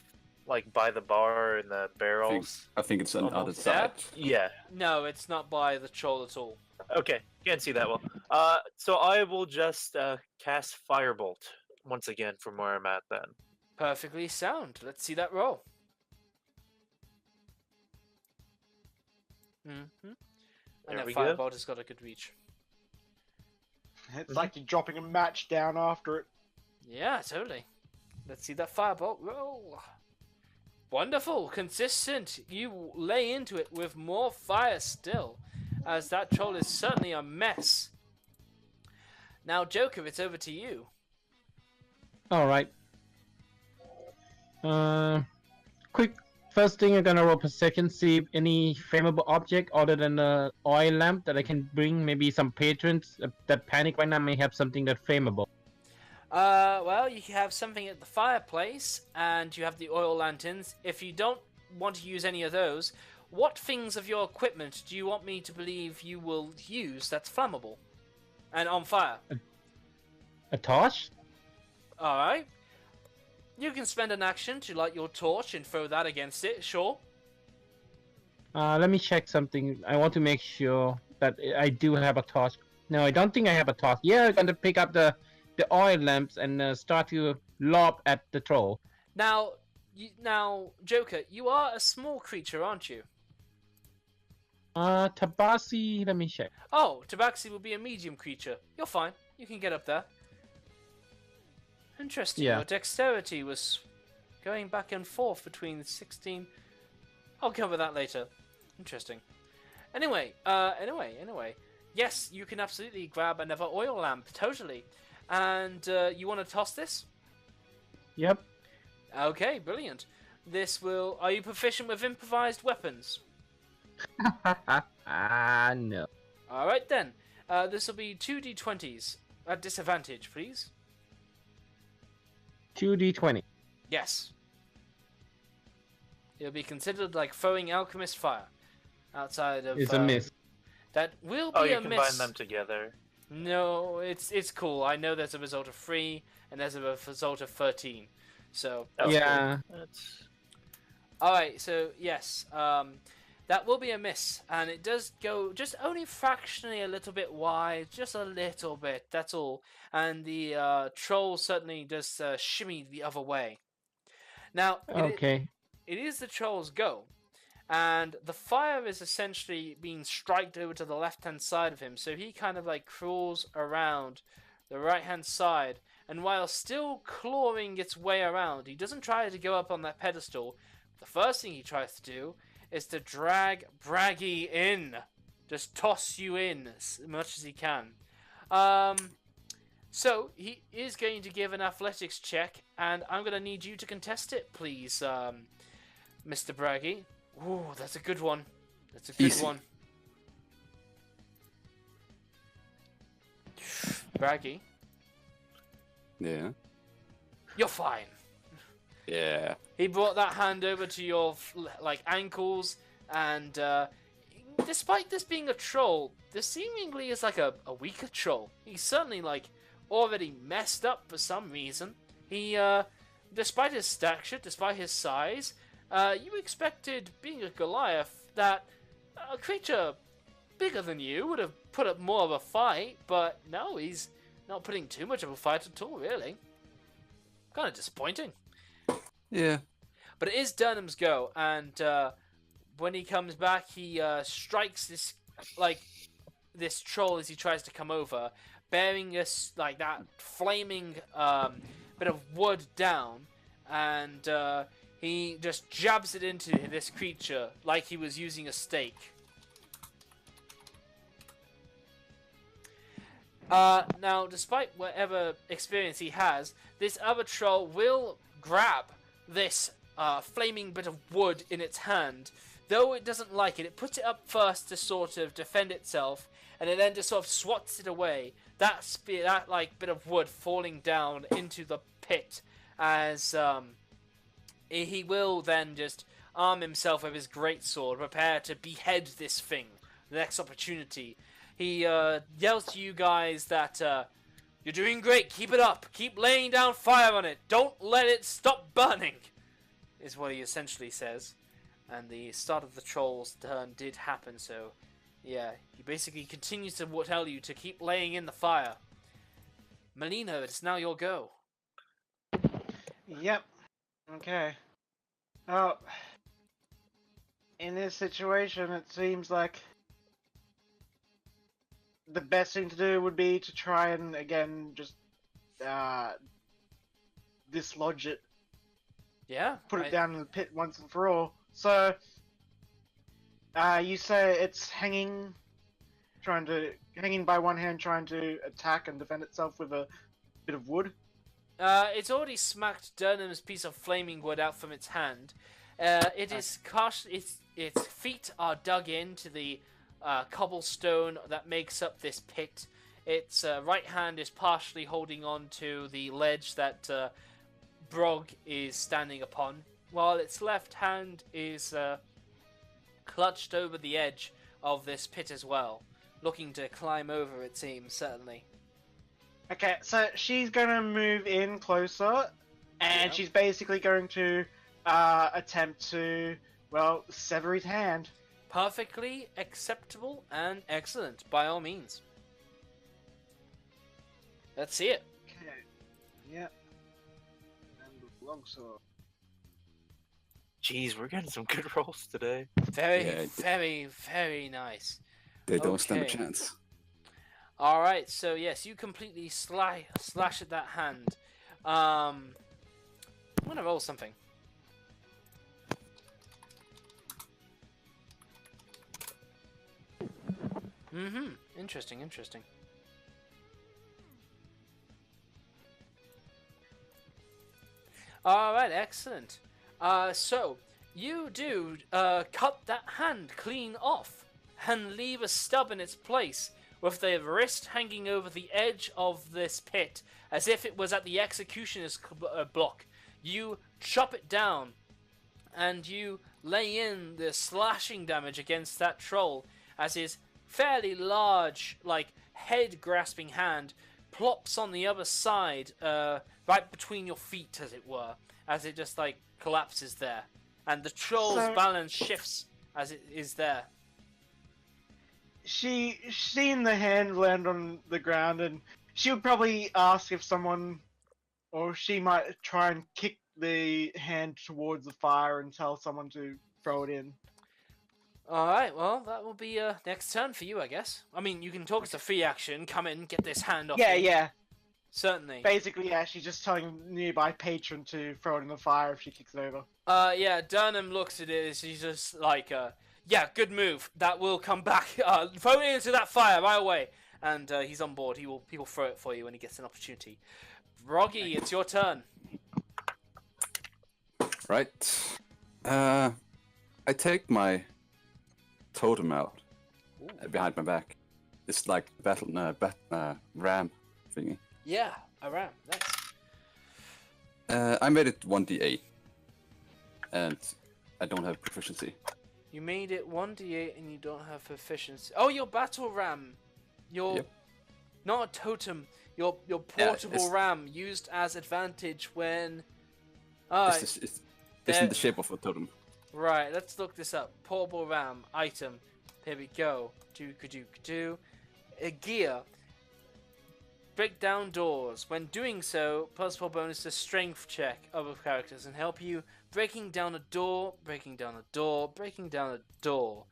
by the bar and the barrels. I think it's on the other Almost. side. Yeah. No, it's not by the troll at all. Okay, can't see that well. So I will just cast Firebolt once again from where I'm at then. Perfectly sound. Let's see that roll. Mm-hmm. And There that we go. firebolt has got a good reach. It's like you're dropping a match down after it. Yeah, totally. Let's see that firebolt roll. Wonderful, consistent. You lay into it with more fire still, as that troll is certainly a mess. Now, Joker, it's over to you. Alright. Quick. First thing, I'm gonna roll perception, see if any flammable object other than the oil lamp that I can bring. Maybe some patrons that panic right now may have something that's flammable. Well, you have something at the fireplace, and you have the oil lanterns. If you don't want to use any of those, what things of your equipment do you want me to believe you will use that's flammable and on fire? A torch? Alright. You can spend an action to light your torch and throw that against it, sure. Let me check something. I want to make sure that I do have a torch. No, I don't think I have a torch. Yeah, I'm gonna pick up the oil lamps and start to lob at the troll. Now, Joker, you are a small creature, aren't you? Tabasi, let me check. Oh, Tabaxi will be a medium creature. You're fine. You can get up there. Interesting. Yeah. Your dexterity was going back and forth between 16. I'll cover that later. Interesting. Anyway. yes, you can absolutely grab another oil lamp, totally. And you want to toss this? Yep. Okay, brilliant. This will. Are you proficient with improvised weapons? No. All right then. This will be 2d20s at disadvantage, please. 2d20. Yes. It'll be considered like throwing alchemist fire. Outside of It's a miss. that will Oh, be you a combine miss. them together. No, it's cool. I know there's a result of 3 and there's a result of 13. So That's Yeah. cool. That's... all right. So yes, that will be a miss, and it does go just only fractionally a little bit wide, just a little bit. That's all. And the troll certainly does shimmy the other way. Now Okay. it is the troll's go. And the fire is essentially being striked over to the left-hand side of him, so he kind of like crawls around the right-hand side, and while still clawing its way around, he doesn't try to go up on that pedestal. The first thing he tries to do is to drag Braggy in. Just toss you in as much as he can. So, he is going to give an athletics check, and I'm going to need you to contest it, please, Mr. Braggy. Ooh, that's a good one. That's a good Easy. one. Braggy, Yeah. you're fine. Yeah. He brought that hand over to your like ankles, and despite this being a troll, this seemingly is like a weaker troll. He's certainly like already messed up for some reason. He, despite his stature, despite his size, you expected, being a Goliath, that a creature bigger than you would have put up more of a fight, but no, he's not putting too much of a fight at all, really. Kind of disappointing. Yeah. But it is Durham's go, and when he comes back, he strikes this troll as he tries to come over, bearing this like that flaming bit of wood down, and he just jabs it into this creature like he was using a stake. Now, despite whatever experience he has, this other troll will grab this flaming bit of wood in its hand. Though it doesn't like it, it puts it up first to sort of defend itself, and it then just sort of swats it away. That like bit of wood falling down into the pit, as he will then just arm himself with his greatsword, prepare to behead this thing. The next opportunity. He yells to you guys that you're doing great, keep it up, keep laying down fire on it, don't let it stop burning, is what he essentially says. And the start of the troll's turn did happen, so yeah, he basically continues to tell you to keep laying in the fire. Melina, it's now your go. Yep. Okay. Oh. In this situation, it seems like the best thing to do would be to try and, again, just dislodge it. Yeah? Put it down in the pit once and for all. So, you say it's hanging by one hand, trying to attack and defend itself with a bit of wood. It's already smacked Durham's piece of flaming wood out from its hand. Its feet are dug into the cobblestone that makes up this pit. Its right hand is partially holding on to the ledge that Brog is standing upon, while its left hand is clutched over the edge of this pit as well, looking to climb over, it seems, certainly. Okay, so she's gonna move in closer, and Yeah. she's basically going to attempt to, well, sever his hand. Perfectly acceptable and excellent, by all means. Let's see it. Okay. Yep. And the longsword. Jeez, we're getting some good rolls today. Very, Yeah, very, very nice. They don't stand a Okay. chance. Alright, so yes, you completely slash at that hand. I'm gonna roll something. Mm-hmm. Interesting, interesting. Alright, excellent. So, you do cut that hand clean off and leave a stub in its place with the wrist hanging over the edge of this pit as if it was at the executioner's block. You chop it down and you lay in the slashing damage against that troll as his fairly large, like, head-grasping hand plops on the other side, right between your feet, as it were, as it just, like, collapses there. And the troll's balance shifts as it is there. Seeing the hand land on the ground, and she would probably ask if someone, or she might try and kick the hand towards the fire and tell someone to throw it in. Alright, well, that will be next turn for you, I guess. I mean, you can talk as a free action, come in, get this hand off you. Yeah. Certainly. Basically, yeah, she's just telling a nearby patron to throw it in the fire if she kicks it over. Yeah, Durham looks at it, she's just like, yeah, good move. That will come back. Throw it into that fire right away. And he's on board. He will throw it for you when he gets an opportunity. Roggy, it's your turn. Right. I take my totem out behind my back. It's like battle ram thingy. Yeah, a ram. Nice. I made it 1d8, and I don't have proficiency. You made it 1d8 and you don't have proficiency. Oh, your battle ram. Your not a totem. Your portable ram used as advantage when. It's in the shape of a totem. Right, let's look this up. Portable ram item. Here we go. Do. A gear. Break down doors. When doing so, +4 bonus to strength check other characters and help you breaking down a door, breaking down a door, breaking down a door.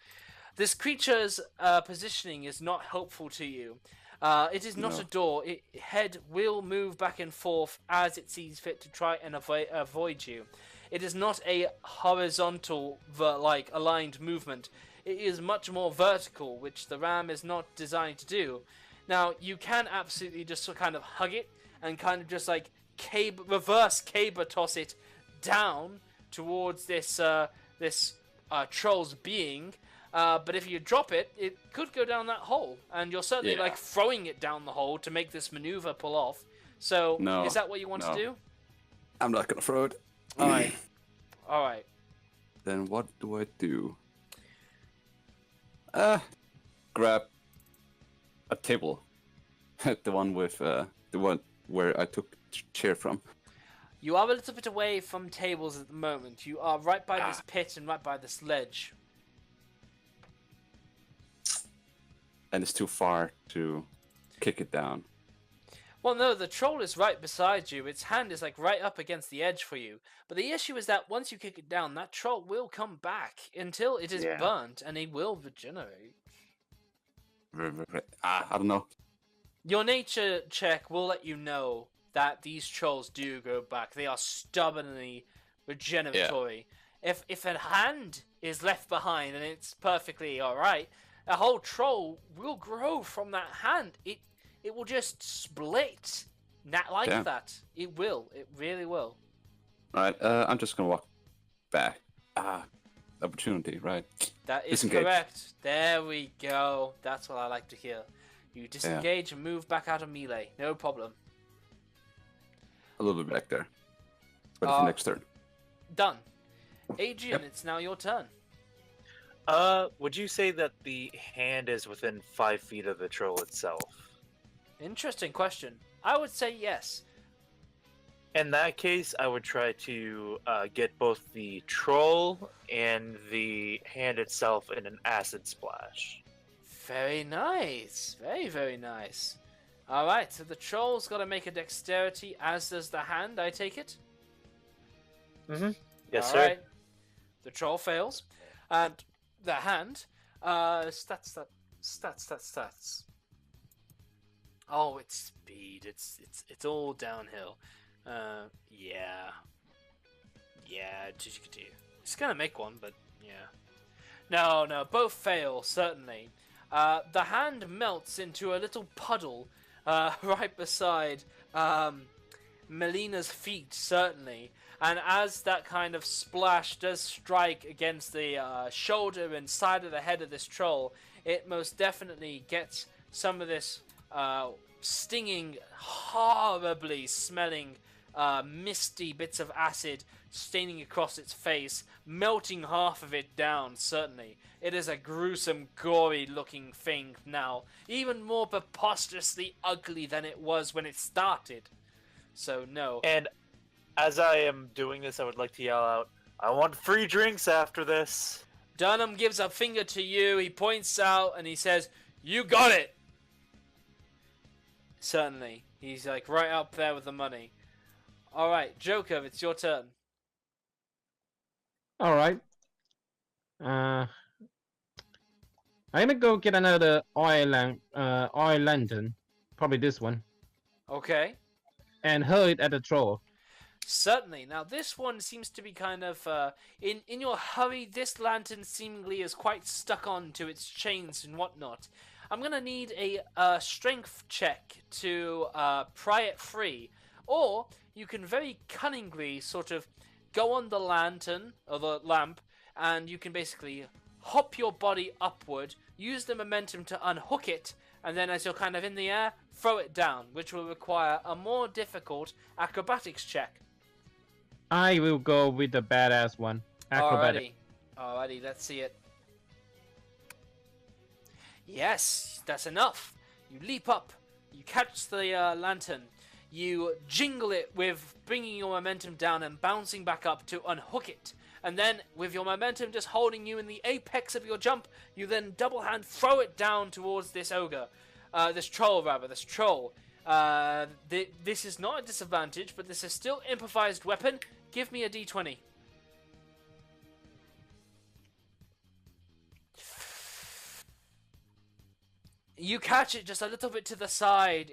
This creature's positioning is not helpful to you. It is not a door. Its head will move back and forth as it sees fit to try and avoid you. It is not a horizontal, aligned movement. It is much more vertical, which the ram is not designed to do. Now, you can absolutely just kind of hug it and kind of just like reverse caber toss it down towards this troll's being. But if you drop it, it could go down that hole, and you're certainly like throwing it down the hole to make this maneuver pull off. So, is that what you want to do? I'm not gonna throw it. All right. Then what do I do? Grab a table, the one where I took the chair from. You are a little bit away from tables at the moment. You are right by this pit and right by this ledge. And it's too far to kick it down. Well, no, the troll is right beside you. Its hand is like right up against the edge for you. But the issue is that once you kick it down, that troll will come back until it is burnt, and it will regenerate. I don't know. Your nature check will let you know that these trolls do go back. They are stubbornly regeneratory. Yeah. If a hand is left behind and it's perfectly alright, a whole troll will grow from that hand. It will just split. Not like that. It will. It really will. Alright, I'm just gonna walk back. Opportunity, right? That is correct. There we go. That's what I like to hear. You disengage and move back out of melee. No problem. A little bit back there. Ready for next turn. Done. Adrian, it's now your turn. Would you say that the hand is within 5 feet of the troll itself? Interesting question. I would say yes. In that case, I would try to get both the troll and the hand itself in an acid splash. Very nice. Very, very nice. Alright, so the troll's got to make a dexterity, as does the hand, I take it? Mm-hmm. Yes, All sir. Right. The troll fails. And the hand, stats. Oh, it's speed. It's all downhill. Yeah. It's gonna make one, but yeah. No, both fail, certainly. The hand melts into a little puddle right beside Melina's feet, certainly. And as that kind of splash does strike against the shoulder and side of the head of this troll, it most definitely gets some of this stinging, horribly smelling, misty bits of acid staining across its face, melting half of it down, certainly. It is a gruesome, gory-looking thing now, even more preposterously ugly than it was when it started. So, no. And as I am doing this, I would like to yell out, I want free drinks after this. Dunham gives a finger to you, he points out, and he says, "You got it!" Certainly. He's like right up there with the money. Alright, Joker, it's your turn. All right. I'm gonna go get another oil lantern, probably this one, Okay. and hurl it at the troll. Certainly. Now, this one seems to be kind of, in your hurry, this lantern seemingly is quite stuck on to its chains and whatnot. I'm going to need a strength check to pry it free. Or, you can very cunningly sort of go on the lantern, or the lamp, and you can basically hop your body upward, use the momentum to unhook it, and then as you're kind of in the air, throw it down, which will require a more difficult acrobatics check. I will go with the badass one. Acrobatic. Alrighty, let's see it. Yes, that's enough. You leap up, you catch the lantern, you jingle it with bringing your momentum down and bouncing back up to unhook it. And then, with your momentum just holding you in the apex of your jump, you then double hand throw it down towards this ogre. This troll. This is not a disadvantage, but this is still improvised weapon. Give me a d20. You catch it just a little bit to the side.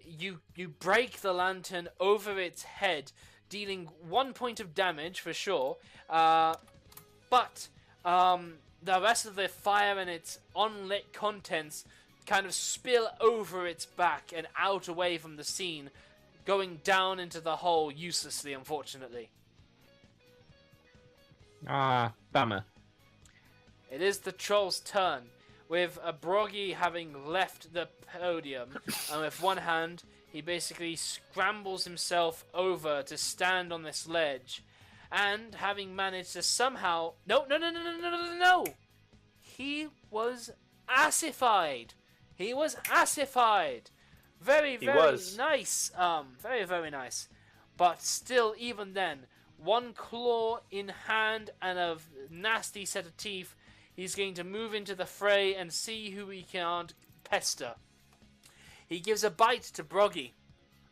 You break the lantern over its head, dealing 1 point of damage for sure. But the rest of the fire and its unlit contents kind of spill over its back and out away from the scene, going down into the hole uselessly, unfortunately. Ah, bummer. It is the troll's turn, with Broggy having left the podium, and with one hand, he basically scrambles himself over to stand on this ledge, and having managed to somehow... No! He was assified! He was assified! Very nice. Very, very nice. But still, even then, one claw in hand and a nasty set of teeth, he's going to move into the fray and see who he can't pester. He gives a bite to Broggy.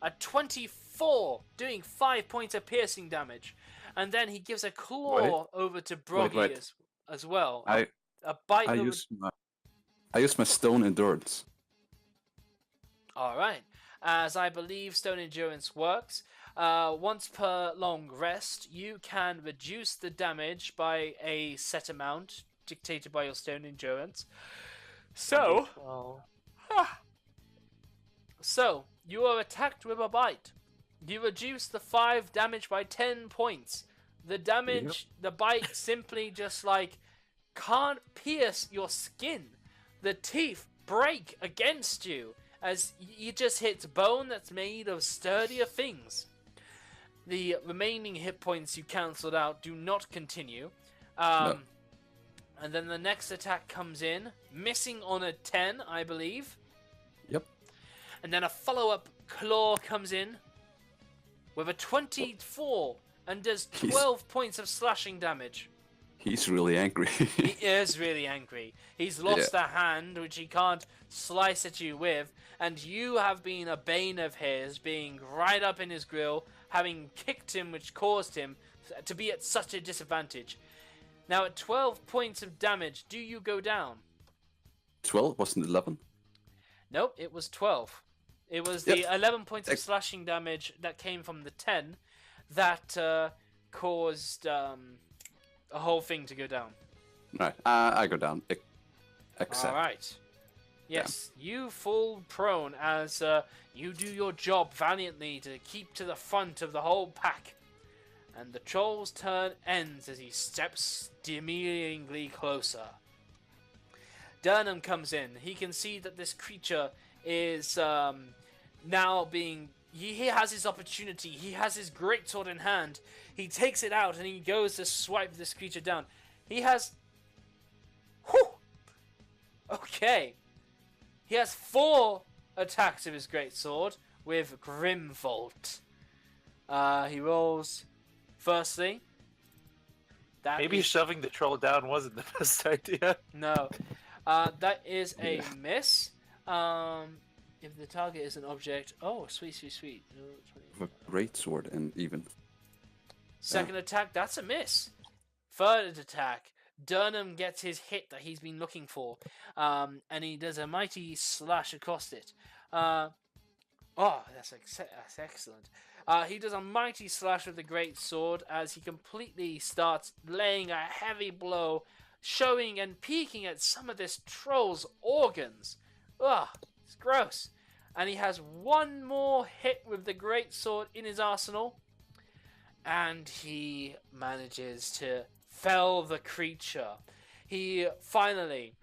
A 24, doing 5 points of piercing damage. And then he gives a claw over to Broggy as well. A bite over... I use my stone endurance. Alright. As I believe stone endurance works, once per long rest, you can reduce the damage by a set amount dictated by your stone endurance. So, you are attacked with a bite. You reduce the 5 damage by 10 points. The damage, the bite simply just like can't pierce your skin. The teeth break against you as you just hit bone that's made of sturdier things. The remaining hit points you cancelled out do not continue. No. And then the next attack comes in, missing on a 10, I believe. Yep. And then a follow-up claw comes in with a 24 and does 12 points of slashing damage. He's really angry. He is really angry. He's lost a hand which he can't slice at you with, and you have been a bane of his, being right up in his grill, having kicked him, which caused him to be at such a disadvantage. Now at 12 points of damage, do you go down? 12? Wasn't it 11? Nope, it was 12. It was the 11 points of slashing damage that came from the 10 that caused a whole thing to go down. Right, I go down. Accept. Alright. Yes, you fall prone as you do your job valiantly to keep to the front of the whole pack. And the troll's turn ends as he steps demurringly closer. Durnham comes in. He can see that this creature is now being... He has his opportunity. He has his greatsword in hand. He takes it out and he goes to swipe this creature down. He has... Whew! Okay. He has 4 attacks of his greatsword with Grimvolt. He rolls... Firstly... Maybe shoving the troll down wasn't the best idea. No. That is a miss. If the target is an object... Oh, sweet, sweet, sweet. With a great sword and even. Second attack, that's a miss. Third attack, Durnham gets his hit that he's been looking for. And he does a mighty slash across it. That's excellent. He does a mighty slash with the great sword as he completely starts laying a heavy blow, showing and peeking at some of this troll's organs. It's gross. And he has one more hit with the great sword in his arsenal. And he manages to fell the creature. He finally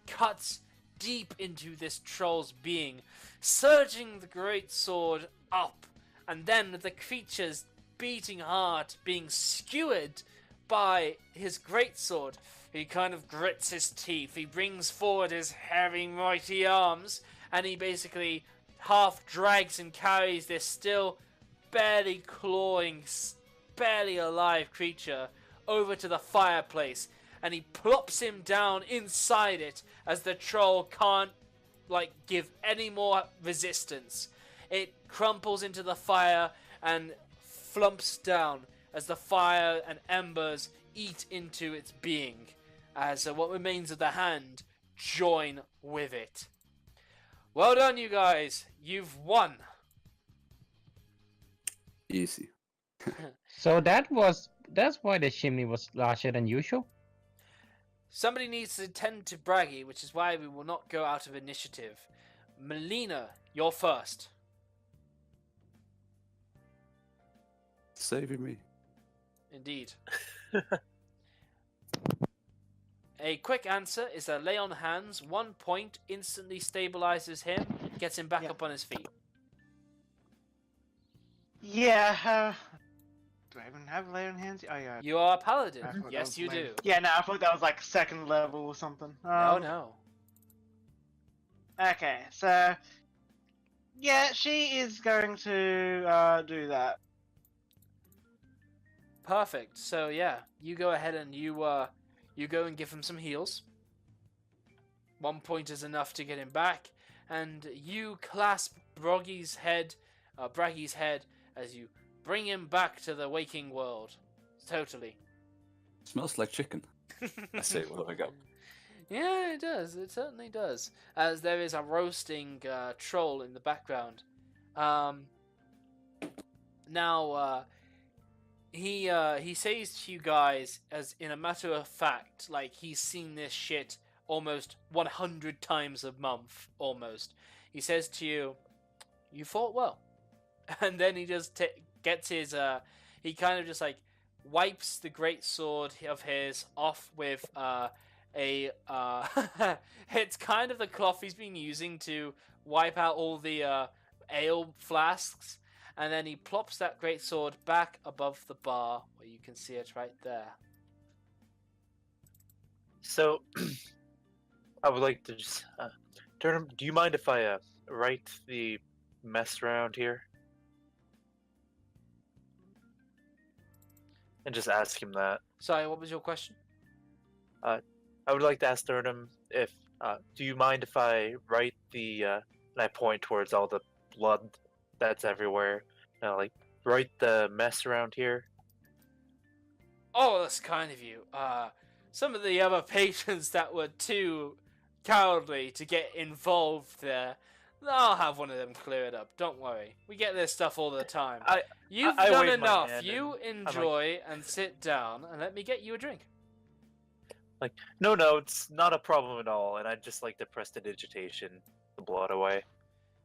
cuts deep into this troll's being, surging the great sword up, and then with the creature's beating heart being skewered by his greatsword, he kind of grits his teeth. He brings forward his heavy, mighty arms, and he basically half drags and carries this still barely clawing, barely alive creature over to the fireplace, and he plops him down inside it as the troll can't give any more resistance. It crumples into the fire and flumps down as the fire and embers eat into its being, as what remains of the hand join with it. Well done, you guys. You've won. Easy. So that's why the chimney was larger than usual. Somebody needs to tend to Braggy, which is why we will not go out of initiative. Melina, you're first. Saving me. Indeed. A quick answer is a lay on hands. 1 point instantly stabilizes him, gets him back up on his feet. Yeah, do I even have lay on hands? Oh, yeah. You are a paladin. I thought that Yes, was you lame. do. Yeah, no, I thought that was like second level or something. No. Okay, so... Yeah, she is going to do that. Perfect. So yeah, you go ahead and you go and give him some heals. 1 point is enough to get him back, and you clasp Braggy's head as you bring him back to the waking world. Totally. Smells like chicken. I say, what have I got? Yeah, it does. It certainly does. As there is a roasting troll in the background. He says to you guys, as in a matter of fact, like he's seen this shit almost 100 times a month, almost. He says to you, "You fought well," and then he just gets his. He kind of just wipes the great sword of his off with it's kind of the cloth he's been using to wipe out all the ale flasks. And then he plops that great sword back above the bar, where you can see it right there. So, I would like to just... Turnham, do you mind if I write the mess around here? And just ask him that. Sorry, what was your question? I would like to ask Turnham if... do you mind if I write the... and I point towards all the blood that's everywhere. Write the mess around here. Oh, that's kind of you. Some of the other patrons that were too cowardly to get involved there, I'll have one of them clear it up. Don't worry. We get this stuff all the time. You've done wave my enough. hand You and enjoy and sit down, and let me get you a drink. No, it's not a problem at all, and I'd just like to prestidigitation the blood away.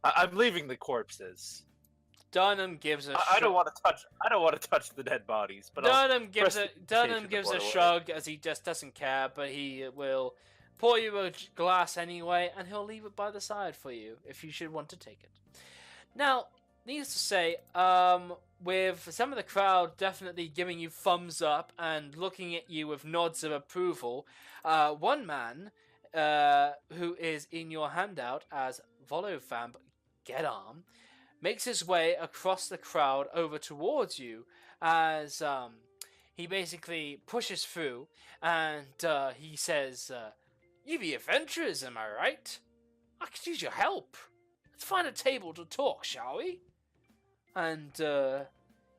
I'm leaving the corpses. Dunham gives a I don't want to touch. I don't want to touch the dead bodies, but Dunham gives prestidigitation the blood away. shrug as he just doesn't care, but he will pour you a glass anyway, and he'll leave it by the side for you if you should want to take it. Now, needless to say, with some of the crowd definitely giving you thumbs up and looking at you with nods of approval, one man who is in your handout as Volovamp Gedarm makes his way across the crowd over towards you as he basically pushes through and he says, "You be adventurers, am I right? I could use your help. Let's find a table to talk, shall we?" And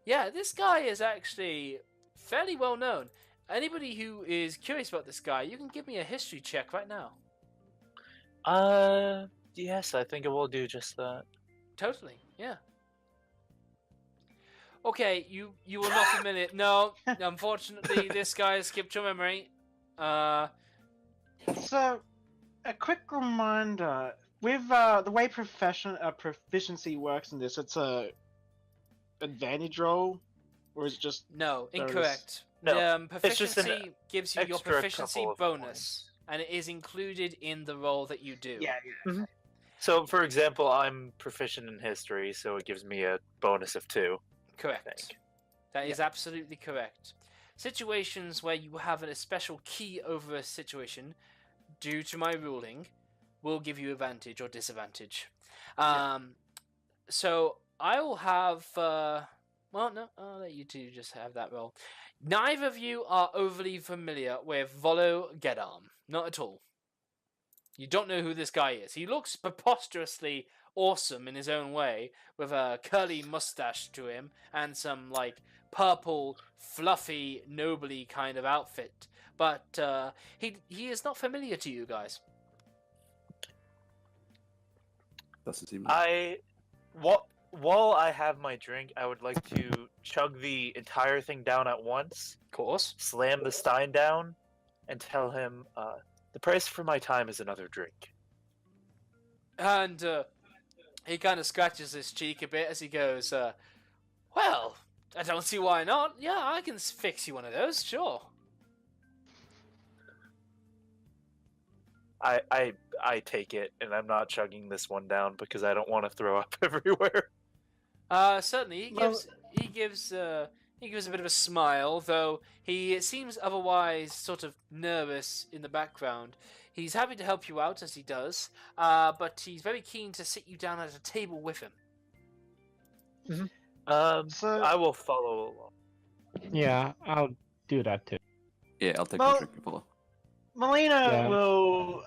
yeah, this guy is actually fairly well known. Anybody who is curious about this guy, you can give me a history check right now. Yes, I think it will do just that. Totally, yeah. Okay, you were not familiar. No, unfortunately, this guy has skipped your memory. So, a quick reminder: with the way proficiency works in this, it's a advantage roll, or is it just No, There it is. incorrect. No, it's just an Proficiency gives you your extra proficiency couple of bonus, points. and it is included in the roll that you do. yeah. So, for example, I'm proficient in history, so it gives me a bonus of 2. Correct. think. That is absolutely correct. Situations where you have a special key over a situation, due to my ruling, will give you advantage or disadvantage. So I will have. Well, no, I'll let you two just have that roll. Neither of you are overly familiar with Volo Gedarm. Not at all. You don't know who this guy is. He looks preposterously awesome in his own way, with a curly mustache to him and some like purple, fluffy, nobly kind of outfit. But he is not familiar to you guys. Doesn't seem. While I have my drink, I would like to chug the entire thing down at once, Of course. slam the stein down, and tell him, the price for my time is another drink. And he kind of scratches his cheek a bit as he goes, well, I don't see why not. Yeah, I can fix you one of those, sure. I take it, and I'm not chugging this one down because I don't want to throw up everywhere. Certainly, Well- he gives a bit of a smile, though he seems otherwise sort of nervous in the background. He's happy to help you out, as he does, but he's very keen to sit you down at a table with him. So- I will follow along. Yeah, I'll do that too. Yeah, I'll take Well- a drink and follow. Melina Yeah. will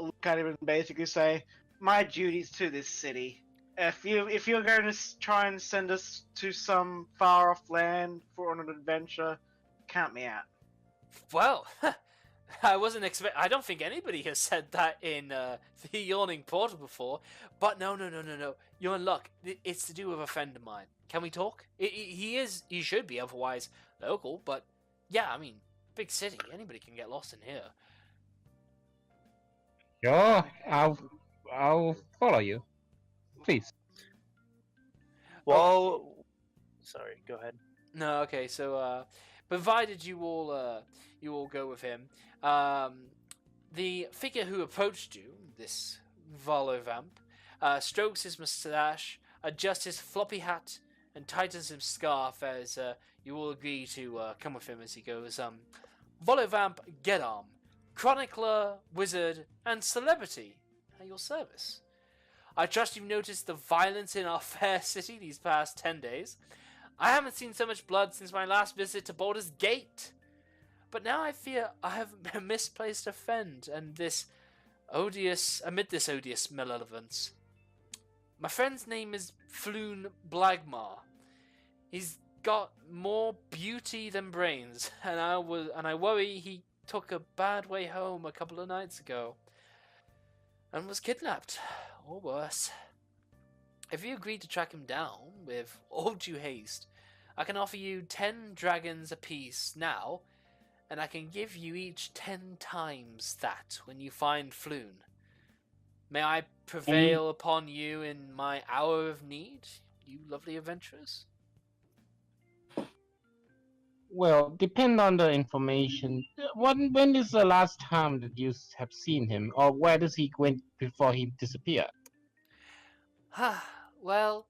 look at him and basically say, "My duties to this city. If you're going to try and send us to some far off land for an adventure, count me out." Well, I wasn't I don't think anybody has said that in the Yawning Portal before. But no. You're in luck. It's to do with a friend of mine. Can we talk? He should be otherwise local, but yeah, I mean, big city. Anybody can get lost in here. Sure, I'll follow you. Please. Well, sorry, go ahead. No, okay. So, provided you all go with him, the figure who approached you, this Volovamp, strokes his mustache, adjusts his floppy hat, and tightens his scarf as you all agree to come with him as he goes. Volovamp Gedarm, chronicler, wizard, and celebrity at your service. I trust you've noticed the violence in our fair city these past 10 days. I haven't seen so much blood since my last visit to Baldur's Gate. But now I fear I have a misplaced offend amid this odious malevolence. My friend's name is Floon Blagmar. He's got more beauty than brains, and I worry he took a bad way home a couple of nights ago and was kidnapped, or worse. If you agree to track him down with all due haste, I can offer you 10 dragons apiece now, and I can give you each 10 times that when you find Floon. May I prevail upon you in my hour of need, you lovely adventurers? Well, depend on the information. When is the last time that you have seen him, or where does he went before he disappeared? Well,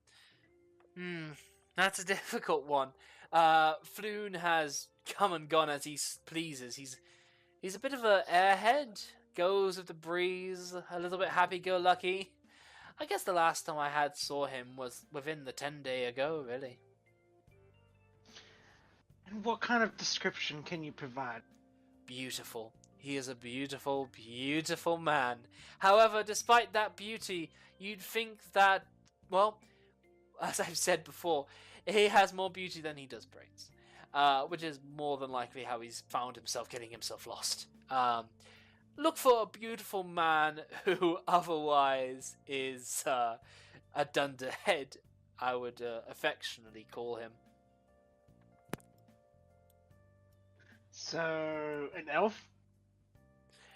that's a difficult one. Floon has come and gone as he pleases. He's a bit of a airhead, goes with the breeze, a little bit happy-go-lucky. I guess the last time I saw him was within the 10-day ago, really. And what kind of description can you provide? Beautiful. He is a beautiful, beautiful man. However, despite that beauty, you'd think that, well, as I've said before, he has more beauty than he does brains. Which is more than likely how he's found himself getting himself lost. Look for a beautiful man who otherwise is a dunderhead, I would affectionately call him. So, an elf?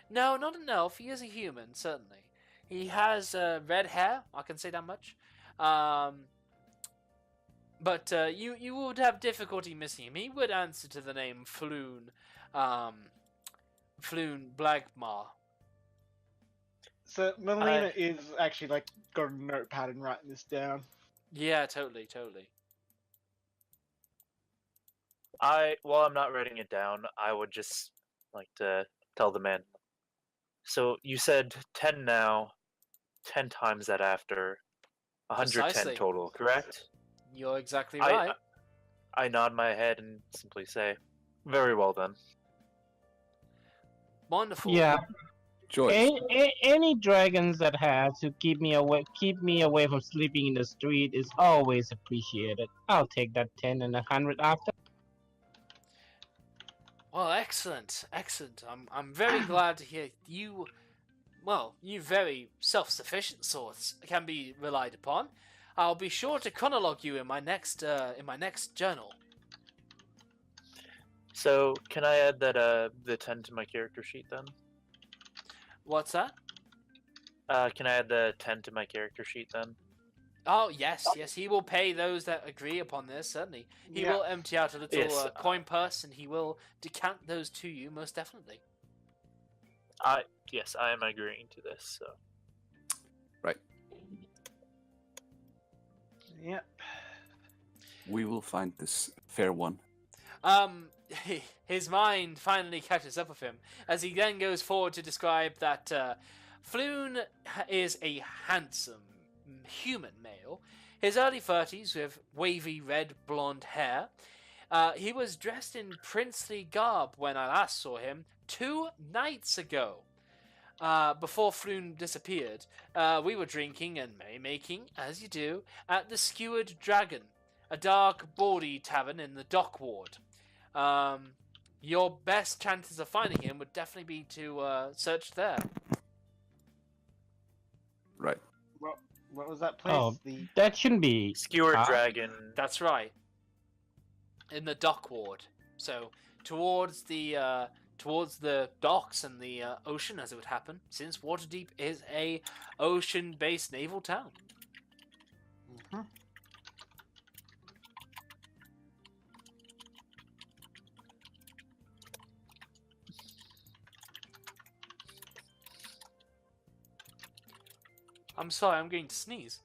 No, not an elf. He is a human, certainly. He has red hair, I can say that much. But you would have difficulty missing him. He would answer to the name Floon. Floon Blagmar. So, Melina is actually, like, got a notepad and writing this down. Yeah, totally. While I'm not writing it down, I would just like to tell the man. So you said 10 now, 10 times that after, 110 Precisely. total, correct? You're exactly right. I nod my head and simply say, "Very well then." Wonderful. Yeah. Joyce. Any dragons that have to keep me away from sleeping in the street is always appreciated. I'll take that 10 and 100 after. Well, excellent. I'm very glad to hear you. Well, you very self-sufficient sorts can be relied upon. I'll be sure to chronologue you in my next journal. So can I add that the 10 to my character sheet then? What's that? Can I add the 10 to my character sheet then? Oh, yes, he will pay those that agree upon this, certainly. He will empty out a little coin purse, and he will decant those to you, most definitely. Yes, I am agreeing to this, so. Right. Yep. We will find this fair one. His mind finally catches up with him, as he then goes forward to describe that Floon is a handsome human male, his early 30s with wavy red blonde hair. He was dressed in princely garb when I last saw him 2 nights ago. Before Floon disappeared, we were drinking and merrymaking, as you do, at the Skewered Dragon, a dark, bawdy tavern in the Dock Ward. Your best chances of finding him would definitely be to search there. Right. What was that place? Oh, that shouldn't be. Skewered Dragon. That's right. In the Dock Ward. So, towards the docks and the ocean, as it would happen, since Waterdeep is a ocean-based naval town. Mhm. I'm sorry, I'm going to sneeze.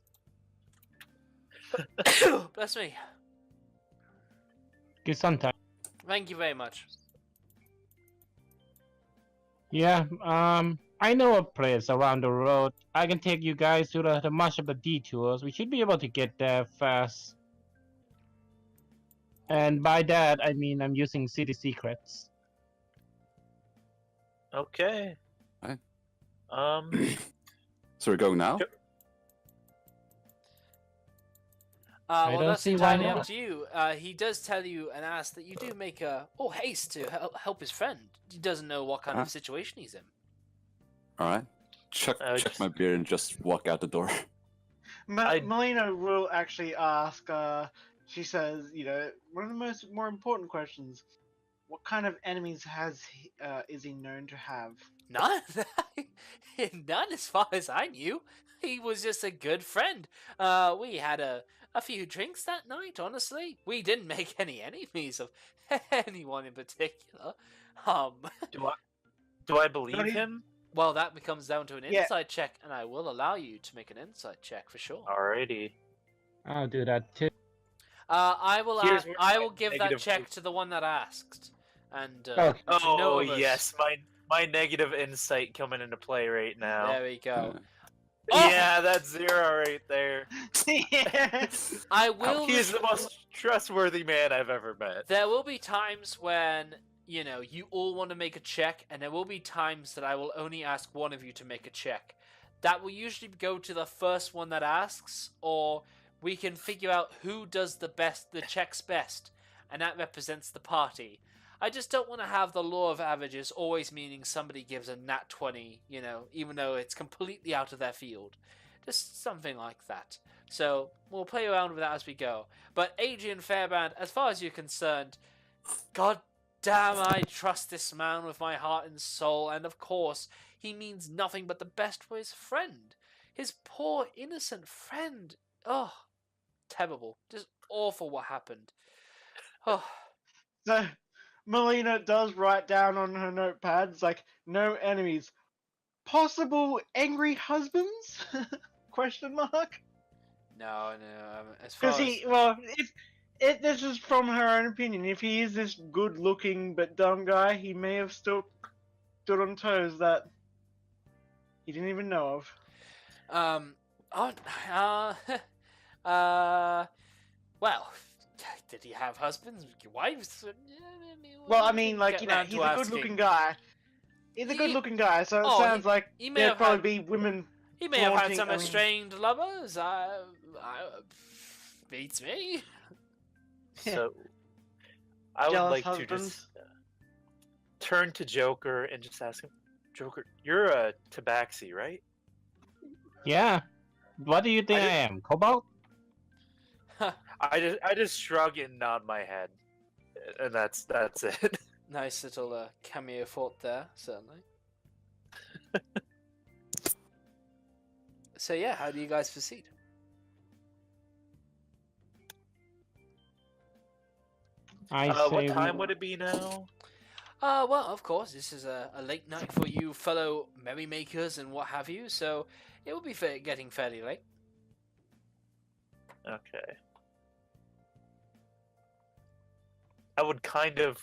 Bless me. Good sometime. Thank you very much. Yeah, I know a place around the road. I can take you guys to the much of the detours. We should be able to get there fast. And by that, I mean I'm using city secrets. Okay. Right. Um, So we're going now? Sure. Well, don't that's see why entirely up not. to you. He does tell you and ask that you do make haste to help his friend. He doesn't know what kind of situation he's in. Alright. Chuck just- my beer and just walk out the door. Melina will actually ask, she says, one of the more important questions. what kind of enemies is he known to have? None. None as far as I knew. He was just a good friend. We had a few drinks that night, honestly. We didn't make any enemies of anyone in particular. Do I believe Not e- him? Well, that becomes down to an Yeah. insight check, and I will allow you to make an insight check for sure. Alrighty. I'll do that too. I will. Here's where I my will give that negative check was- to the one that asked. And Okay. to Oh Novus. yes, my negative insight coming into play right now. There we go. Uh, Oh! Yeah, that's 0 right there. Yeah. I will. He's the most trustworthy man I've ever met. There will be times when, you know, you all want to make a check, and there will be times that I will only ask one of you to make a check. That will usually go to the first one that asks, or we can figure out who does the checks best, and that represents the party. I just don't want to have the law of averages always meaning somebody gives a nat 20, you know, even though it's completely out of their field. Just something like that. So, we'll play around with that as we go. But Adrian Fairbrand, as far as you're concerned, God damn, I trust this man with my heart and soul, and of course, he means nothing but the best for his friend. His poor, innocent friend. Oh, terrible. Just awful what happened. Oh, So Melina does write down on her notepad, it's like, no enemies. Possible angry husbands? Question mark? no. As far Because as... if this is from her own opinion. If he is this good-looking but dumb guy, he may have stood on toes that he didn't even know of. Well, did he have husbands, wives? Well, I mean, like, Get you know, round he's to a asking. good-looking guy. He's a He- good-looking guy, so it oh, sounds like He may there'd have probably had, be women. he may have had flaunting- some I mean- estranged lovers. Beats me. So I would Jealous like to husbands. just turn to Joker and just ask him, Joker, you're a tabaxi, right? Yeah. What do you think I am? Cobalt? I just shrug and nod my head, and that's it. Nice little cameo thought there, certainly. So yeah, how do you guys proceed? I What say time would it be now? Well, of course, this is a late night for you fellow merrymakers and what have you, so it will be getting fairly late. Okay. I would kind of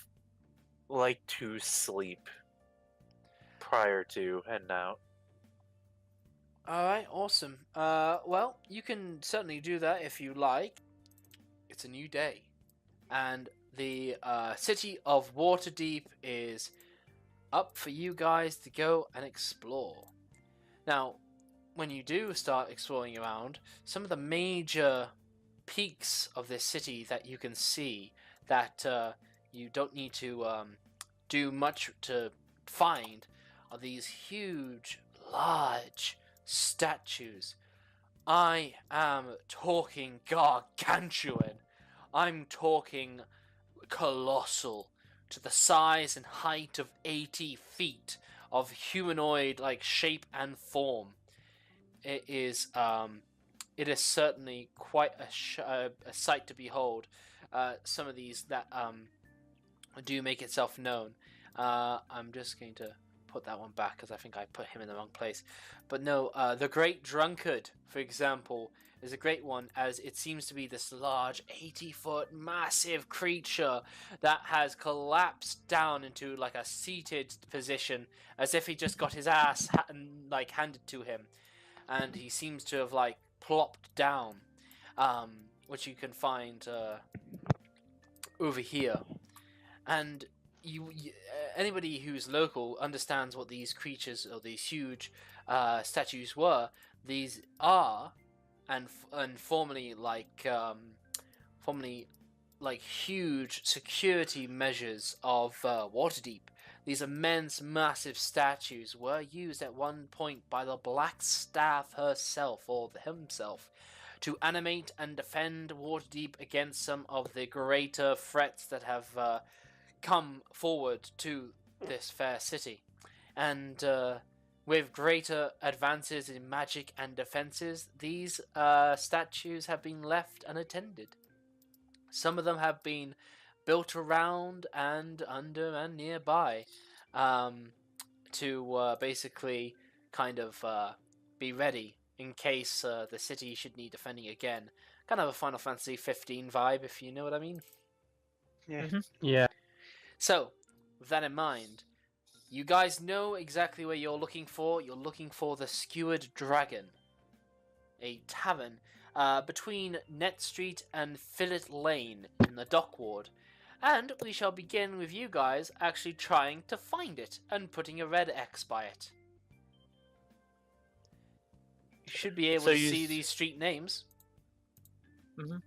like to sleep prior to heading out. Alright, awesome. Well, you can certainly do that if you like. It's a new day. And the city of Waterdeep is up for you guys to go and explore. Now, when you do start exploring around, some of the major peaks of this city that you can see that you don't need to do much to find are these huge, large statues. I am talking gargantuan. I'm talking colossal, to the size and height of 80 feet, of humanoid like shape and form. It is certainly quite a sight to behold. Some of these that do make itself known. I'm just going to put that one back because I think I put him in the wrong place. But no, the Great Drunkard, for example, is a great one, as it seems to be this large 80-foot massive creature that has collapsed down into like a seated position, as if he just got his ass handed to him, and he seems to have like plopped down, which you can find over here. And anybody who's local understands what these creatures or these huge statues were. These are and formerly like huge security measures of Waterdeep. These immense, massive statues were used at one point by the Black Staff herself, or himself, to animate and defend Waterdeep against some of the greater threats that have come forward to this fair city, and with greater advances in magic and defenses, these statues have been left unattended. Some of them have been built around and under and nearby, to basically kind of be ready in case the city should need defending again. Kind of a Final Fantasy 15 vibe, if you know what I mean. Yeah. Yeah. So, with that in mind, you guys know exactly where you're looking for. You're looking for the Skewered Dragon, a tavern between Net Street and Fillet Lane in the Dock Ward. And we shall begin with you guys actually trying to find it and putting a red X by it. You should be able So to you see s- these street names. Mhm.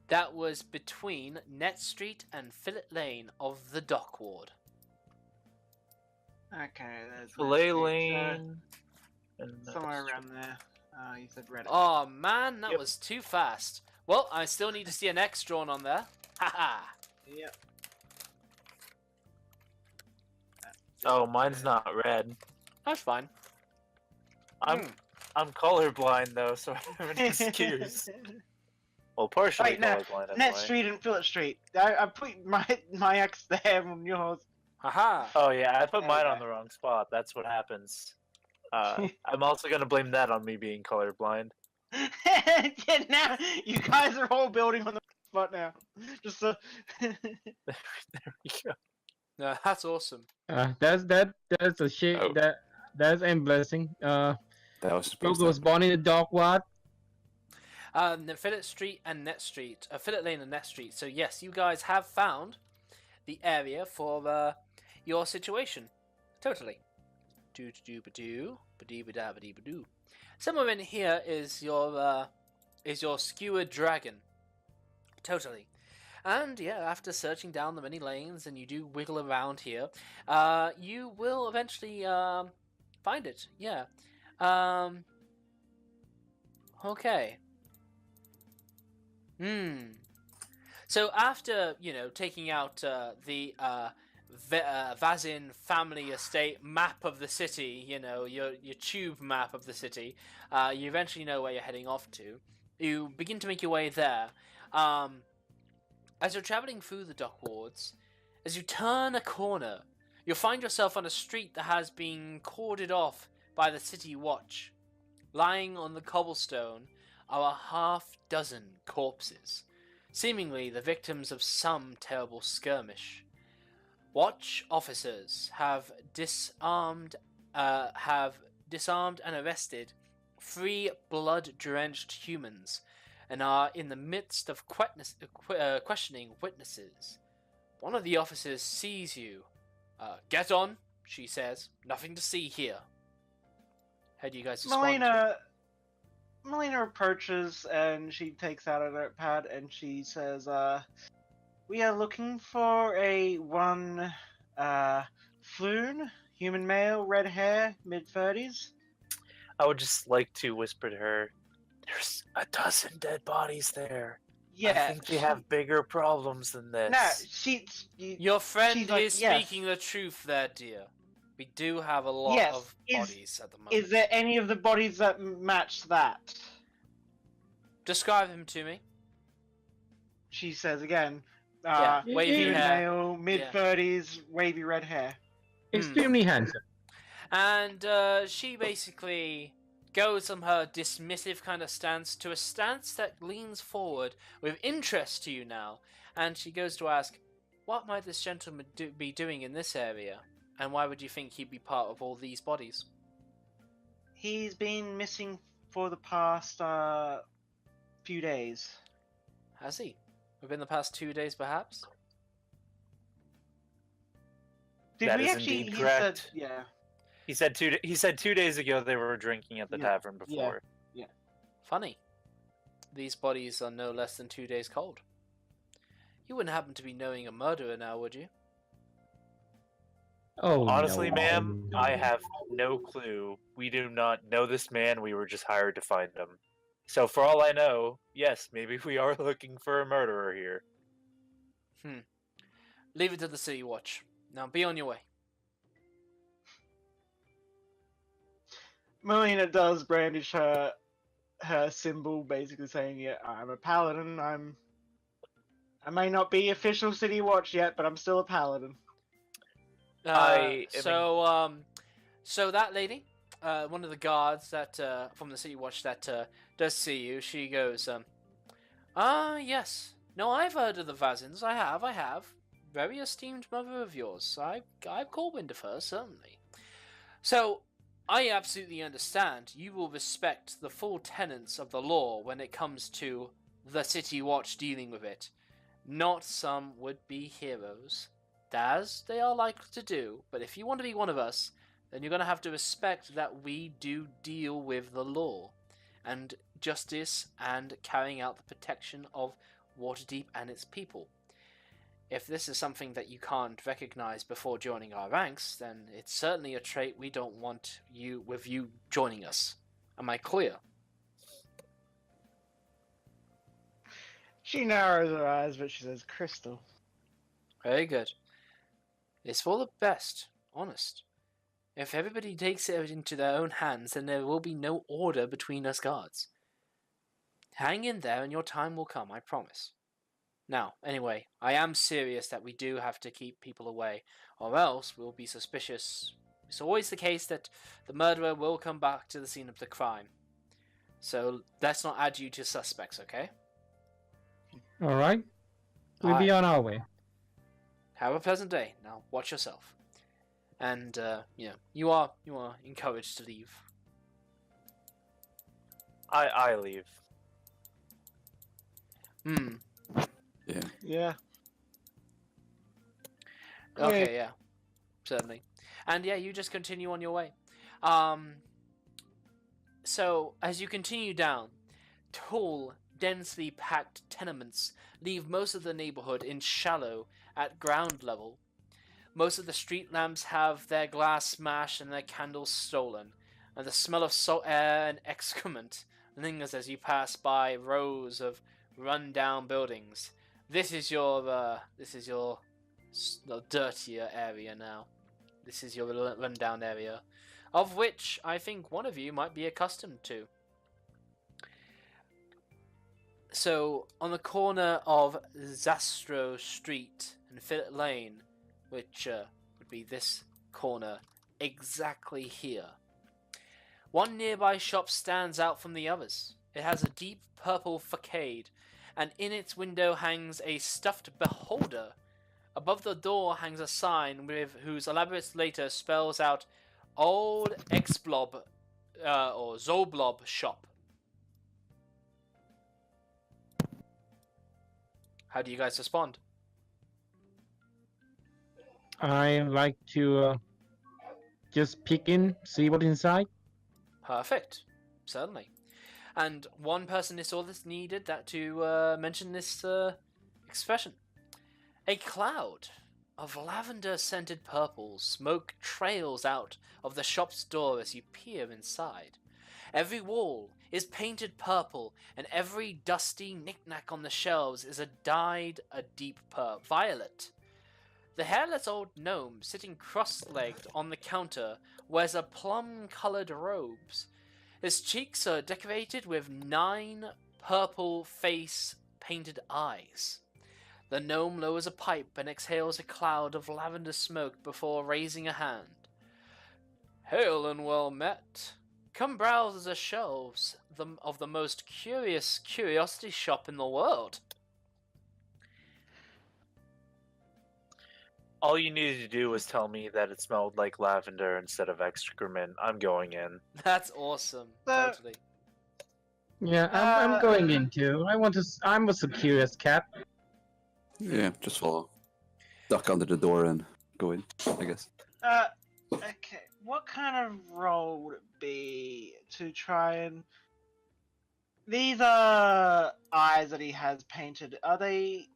That was between Net Street and Fillet Lane of the Dock Ward. Okay, there's Fillet Net Street, Lane. And somewhere around there. You said Reddit. Oh man, that Yep. was too fast. Well, I still need to see an X drawn on there. Haha. Yep. Oh, mine's not red. That's fine. I'm colorblind though, so I have an excuse. Well, partially Right, now, colorblind. Net anyway. Street and Phillip Street. I put my X there on yours. Haha. Oh yeah, I put There we mine go. on the wrong spot. That's what happens. I'm also gonna blame that on me being colorblind. Yeah, now you guys are all building on the spot now. Just so. There we go. No, that's awesome. That's a shit. Oh. That's a blessing. That was supposed Gogo was to. born in the Dock Ward. Fillet Street and Net Street. Fillet Lane and Net Street. So yes, you guys have found the area for your situation. Totally. Do-do-do-ba-do. Ba-dee-ba-da-ba-dee-ba-doo. Somewhere in here is your Skewered Dragon. Totally. And yeah, after searching down the many lanes and you do wiggle around here, you will eventually find it. Yeah. Okay. So after, taking out the Vazin family estate map of the city, your tube map of the city, you eventually know where you're heading off to. You begin to make your way there. As you're traveling through the dock wards, as you turn a corner, you'll find yourself on a street that has been corded off by the city watch. Lying on the cobblestone are a half-dozen corpses, seemingly the victims of some terrible skirmish. Watch officers have disarmed and arrested 3 blood-drenched humans, and are in the midst of questioning witnesses. One of the officers sees you. Get on, she says. Nothing to see here. How do you guys respond? Melina approaches and she takes out a notepad and she says, we are looking for a Floon, human male, red hair, mid-30s. I would just like to whisper to her, there's a dozen dead bodies there. Yeah. I think they have bigger problems than this. No, Your friend she's like, is yes. speaking the truth there, dear. We do have a lot Yes, of is- bodies at the moment. Is there any of the bodies that match that? Describe him to me. She says again. Yeah, wavy human hair. male, mid-30s, wavy red hair. Extremely handsome. And she basically goes from her dismissive kind of stance to a stance that leans forward with interest to you now. And she goes to ask, what might this gentleman be doing in this area? And why would you think he'd be part of all these bodies? He's been missing for the past few days. Has he? Within the past 2 days, perhaps? Did That we is actually? indeed He correct. said, yeah. He said 2 days ago they were drinking at the Yeah, tavern before. Funny. These bodies are no less than 2 days cold. You wouldn't happen to be knowing a murderer now, would you? Oh, Honestly, no. ma'am, I have no clue. We do not know this man. We were just hired to find him. So for all I know, yes, maybe we are looking for a murderer here. Leave it to the City Watch. Now be on your way. Melina does brandish her symbol, basically saying, "Yeah, I'm a paladin. I may not be official City Watch yet, but I'm still a paladin." So that lady, one of the guards that from the City Watch that does see you, she goes, yes. No, I've heard of the Vazins. I have. Very esteemed mother of yours. I've caught wind of her, certainly. So, I absolutely understand. You will respect the full tenets of the law when it comes to the City Watch dealing with it. Not some would-be heroes. As they are likely to do, but if you want to be one of us, then you're going to have to respect that we do deal with the law and justice and carrying out the protection of Waterdeep and its people. If this is something that you can't recognize before joining our ranks, then it's certainly a trait we don't want you joining us. Am I clear? She narrows her eyes, but she says, "Crystal." Very good. It's for the best, honest. If everybody takes it into their own hands, then there will be no order between us guards. Hang in there and your time will come, I promise. Now, anyway, I am serious that we do have to keep people away, or else we'll be suspicious. It's always the case that the murderer will come back to the scene of the crime. So let's not add you to suspects, okay? Alright. We'll be on our way. Have a pleasant day. Now, watch yourself. And, you are encouraged to leave. I leave. Yeah. Yeah. Okay, yeah. Certainly. And yeah, you just continue on your way. So, as you continue down, tall, densely packed tenements leave most of the neighborhood in shallow at ground level. Most of the street lamps have their glass smashed and their candles stolen, and the smell of salt air and excrement lingers as you pass by rows of run-down buildings. This is your dirtier area now. This is your run-down area, of which I think one of you might be accustomed to. So, on the corner of Zastro Street and Fillet Lane, which would be this corner exactly here, one nearby shop stands out from the others. It has a deep purple facade, and in its window hangs a stuffed beholder. Above the door hangs a sign with whose elaborate letter spells out Old Exblob or Zoblob Shop. How do you guys respond? I like to just peek in, see what's inside. Perfect. Certainly. And one person is all that's needed that to mention this expression. A cloud of lavender-scented purple smoke trails out of the shop's door as you peer inside. Every wall is painted purple, and every dusty knick-knack on the shelves is dyed a deep violet. The hairless old gnome, sitting cross-legged on the counter, wears a plum-coloured robes. His cheeks are decorated with 9 purple face-painted eyes. The gnome lowers a pipe and exhales a cloud of lavender smoke before raising a hand. Hail and well met. Come browse the shelves of the most curious curiosity shop in the world. All you needed to do was tell me that it smelled like lavender instead of excrement. I'm going in. That's awesome. Totally. Yeah, I'm going in too. I'm a curious cat. Yeah, just follow. Duck under the door and go in, I guess. Okay. What kind of role would it be to try and... These eyes that he has painted, are they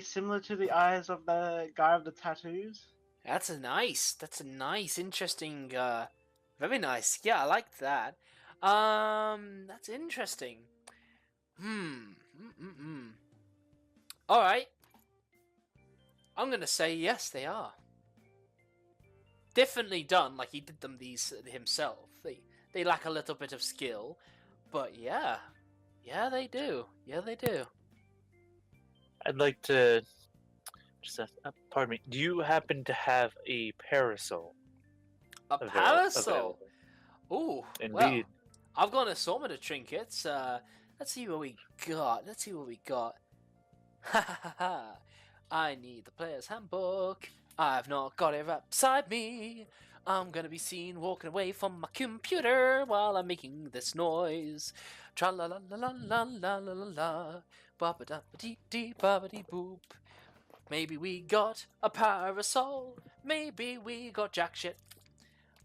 similar to the eyes of the guy with the tattoos? That's a nice, interesting, very nice. Yeah, I like that. That's interesting. All right. I'm gonna say yes, they are. Definitely done like he did them these himself. They lack a little bit of skill, but yeah, they do. Yeah, they do. I'd like to just pardon me. Do you happen to have a parasol? A parasol. Ooh, well, Indeed. I've got an assortment of trinkets. Let's see what we got. Ha ha ha! I need the player's handbook. I've not got it right beside me. I'm gonna be seen walking away from my computer while I'm making this noise. Tra la la la la la la la la la. Ba ba da ba dee dee ba ba dee boop. Maybe we got a parasol. Maybe we got jack shit.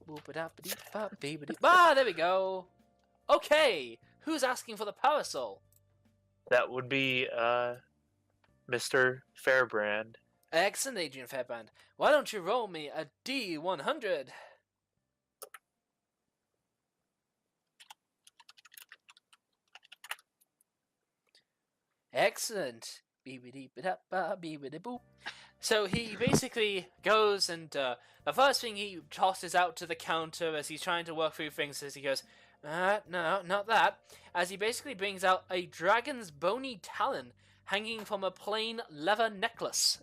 Boop ba da ba dee ba dee ba dee. Ah, there we go. Okay, who's asking for the parasol? That would be Mr. Fairbrand. Excellent, Adrian Fairbrand. Why don't you roll me a D100? Excellent. Beep-a-deep-a-da-ba-beep-a-da-boop. So he basically goes and the first thing he tosses out to the counter as he's trying to work through things is he goes, no, not that. As he basically brings out a dragon's bony talon hanging from a plain leather necklace.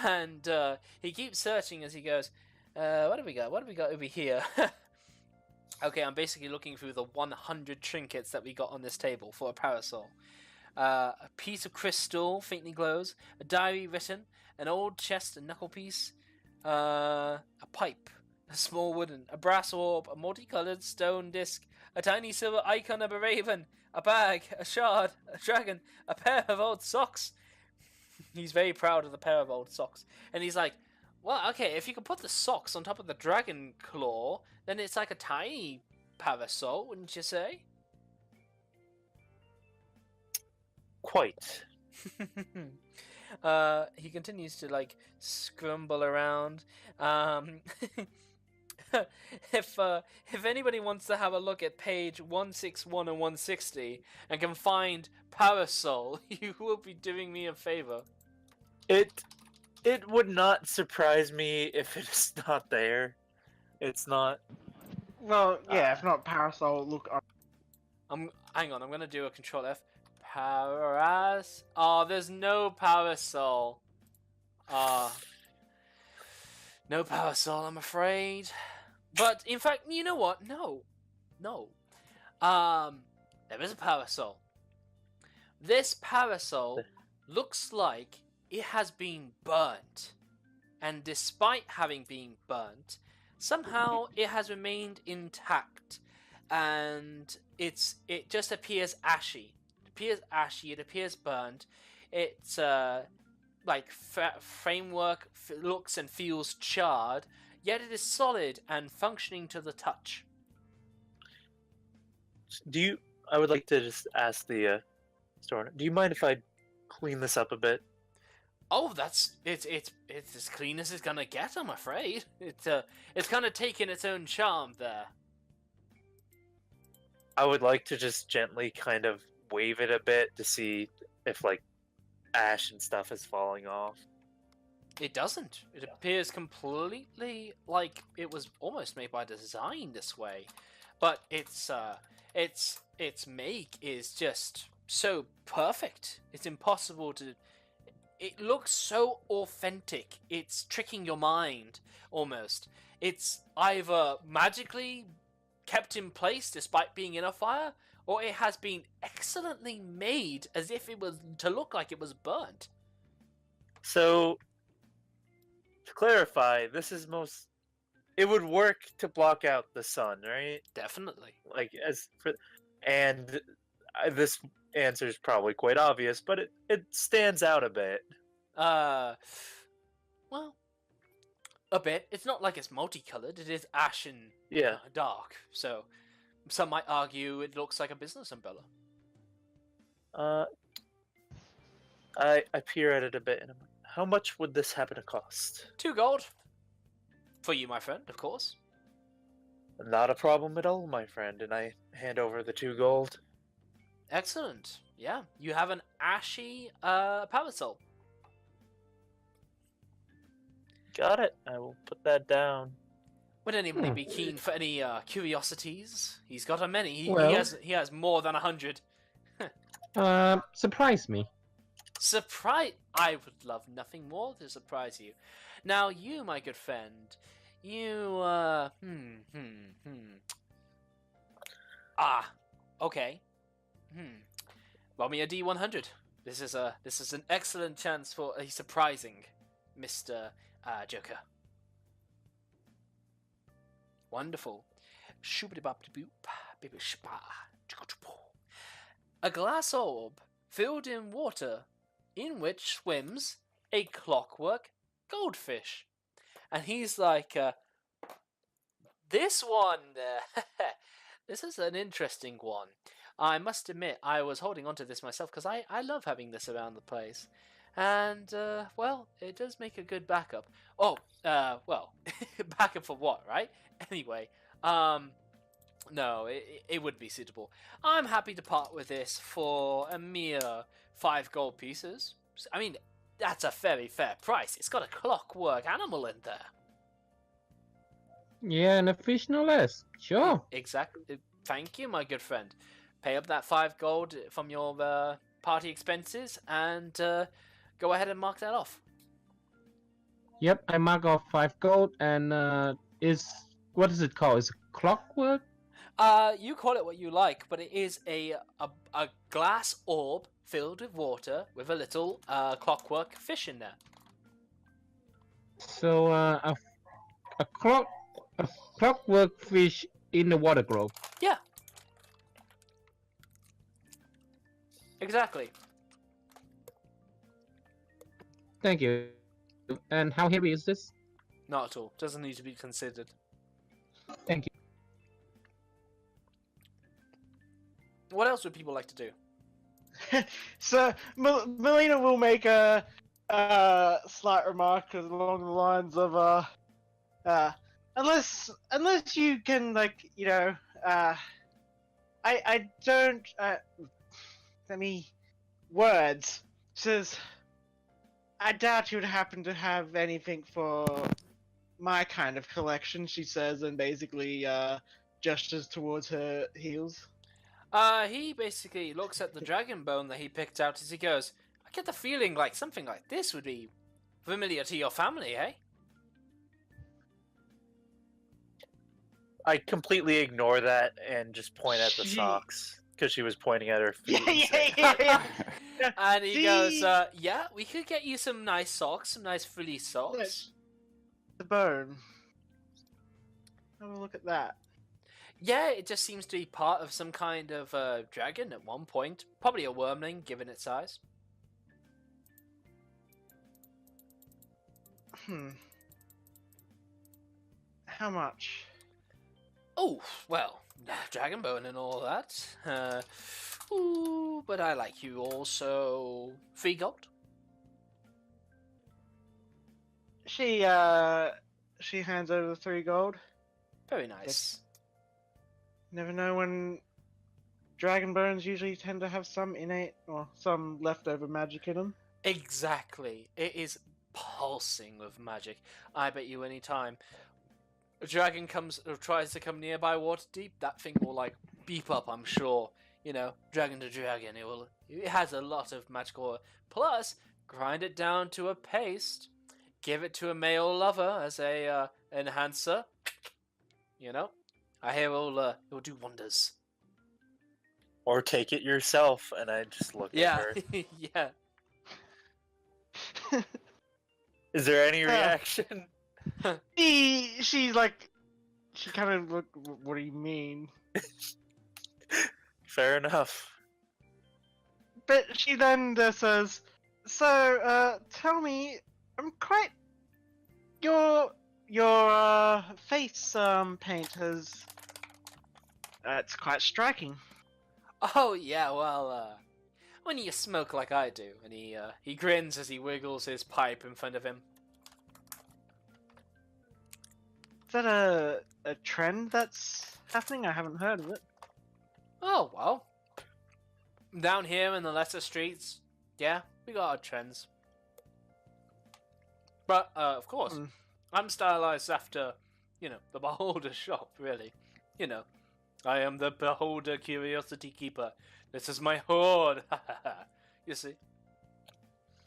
And he keeps searching as he goes, what have we got? What have we got over here? Okay, I'm basically looking through the 100 trinkets that we got on this table for a parasol. A piece of crystal faintly glows, a diary written, an old chest and knuckle piece, a pipe, a small wooden, a brass orb, a multicolored stone disc, a tiny silver icon of a raven, a bag, a shard, a dragon, a pair of old socks. He's very proud of the pair of old socks. And he's like, well, okay, if you can put the socks on top of the dragon claw, then it's like a tiny parasol, wouldn't you say? Quite. He continues to like scramble around. If anybody wants to have a look at page 161 and 160 and can find parasol, you will be doing me a favor. It would not surprise me if it is not there. It's not. Well, yeah, if not parasol, look. Hang on, I'm gonna do a control F. Oh, there's no parasol. No parasol, I'm afraid. But in fact, you know what? No. There is a parasol. This parasol looks like it has been burnt. And despite having been burnt, somehow it has remained intact. And it just appears ashy. It appears burnt. It's like framework looks and feels charred, yet it is solid and functioning to the touch. I would like to just ask the store. Do you mind if I clean this up a bit? Oh, it's as clean as it's gonna get, I'm afraid. It's kind of taken its own charm there. I would like to just gently kind of wave it a bit to see if like ash and stuff is falling off. It doesn't. It appears completely like it was almost made by design this way, but its make is just so perfect. It's impossible to. It looks so authentic. It's tricking your mind almost. It's either magically kept in place despite being in a fire, or it has been excellently made as if it was to look like it was burnt. So, to clarify, it would work to block out the sun, right? Definitely. This answer is probably quite obvious, but it stands out a bit. Well, a bit. It's not like it's multicolored. It is ash and dark. So, some might argue it looks like a business umbrella. I peer at it a bit, and I'm like, how much would this happen to cost? 2 gold. For you, my friend, of course. Not a problem at all, my friend. And I hand over the 2 gold. Excellent. Yeah, you have an ashy parasol. Got it. I will put that down. Would anybody be keen for any curiosities? He's got a many. Well- He has more than 100. Surprise me. Surprise! I would love nothing more to surprise you. Now, you, my good friend, you, Ah, okay. Roll me a D100. This is an excellent chance for a surprising Mr. Joker. Wonderful. A glass orb filled in water in which swims a clockwork goldfish. And he's like, this one, this is an interesting one. I must admit, I was holding on to this myself because I love having this around the place. And, well, it does make a good backup. Oh, well, backup for what, right? Anyway, no, it would be suitable. I'm happy to part with this for a mere 5 gold pieces. I mean, that's a very fair price. It's got a clockwork animal in there. Yeah, and a fish no less. Sure. Exactly. Thank you, my good friend. Pay up that 5 gold from your party expenses and go ahead and mark that off. Yep, I mark off 5 gold and what is it called? Is it clockwork? You call it what you like, but it is a glass orb filled with water with a little clockwork fish in there. So a clockwork fish in the water grove. Yeah. Exactly. Thank you. And how heavy is this? Not at all. Doesn't need to be considered. Thank you. What else would people like to do? So Melina will make a slight remark along the lines of unless you can, like, you know, I don't let me words says I doubt you would happen to have anything for my kind of collection, she says, and basically gestures towards her heels. He basically looks at the dragon bone that he picked out as he goes, I get the feeling like something like this would be familiar to your family, eh? I completely ignore that and just point at the She- socks because she was pointing at her feet. Yeah, and yeah, saying, yeah. And he See? goes, yeah, we could get you some nice socks, some nice frilly socks. The bone. Have a look at that. Yeah, it just seems to be part of some kind of dragon at one point. Probably a wormling, given its size. How much? Oh, well, dragon bone and all that. Ooh, but I like you also. 3 gold? She hands over the 3 gold. Very nice. Never know when dragon bones usually tend to have some innate or some leftover magic in them. Exactly. It is pulsing with magic. I bet you any time a dragon comes or tries to come nearby Waterdeep, that thing will like beep up, I'm sure. You know, dragon to dragon. It has a lot of magical. Plus, grind it down to a paste. Give it to a male lover as a enhancer. You know, I hear it will do wonders. or take it yourself. And I just look at Yeah, her. yeah. Is there any reaction? She's like, she kind of look. What do you mean? Fair enough. But she then says, "So, tell me, I'm quite your face paint has it's quite striking." Oh yeah, well, when you smoke like I do, and he grins as he wiggles his pipe in front of him. Is that a trend that's happening? I haven't heard of it. Oh, well. Down here in the lesser streets, yeah, we got our trends. But, of course, Hmm. I'm stylized after, the Beholder shop, really. I am the Beholder Curiosity Keeper. This is my hoard. You see?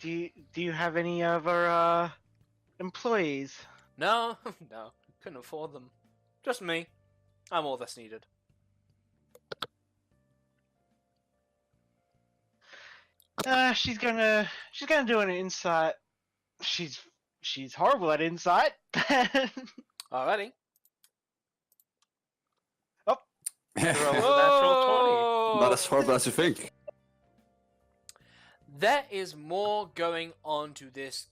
Do you have any other employees? No, no, couldn't afford them. Just me. I'm all that's needed. She's gonna do an insight. She's horrible at insight. Alrighty. Rolls a natural 20. Not as horrible as you think. There is more going on to this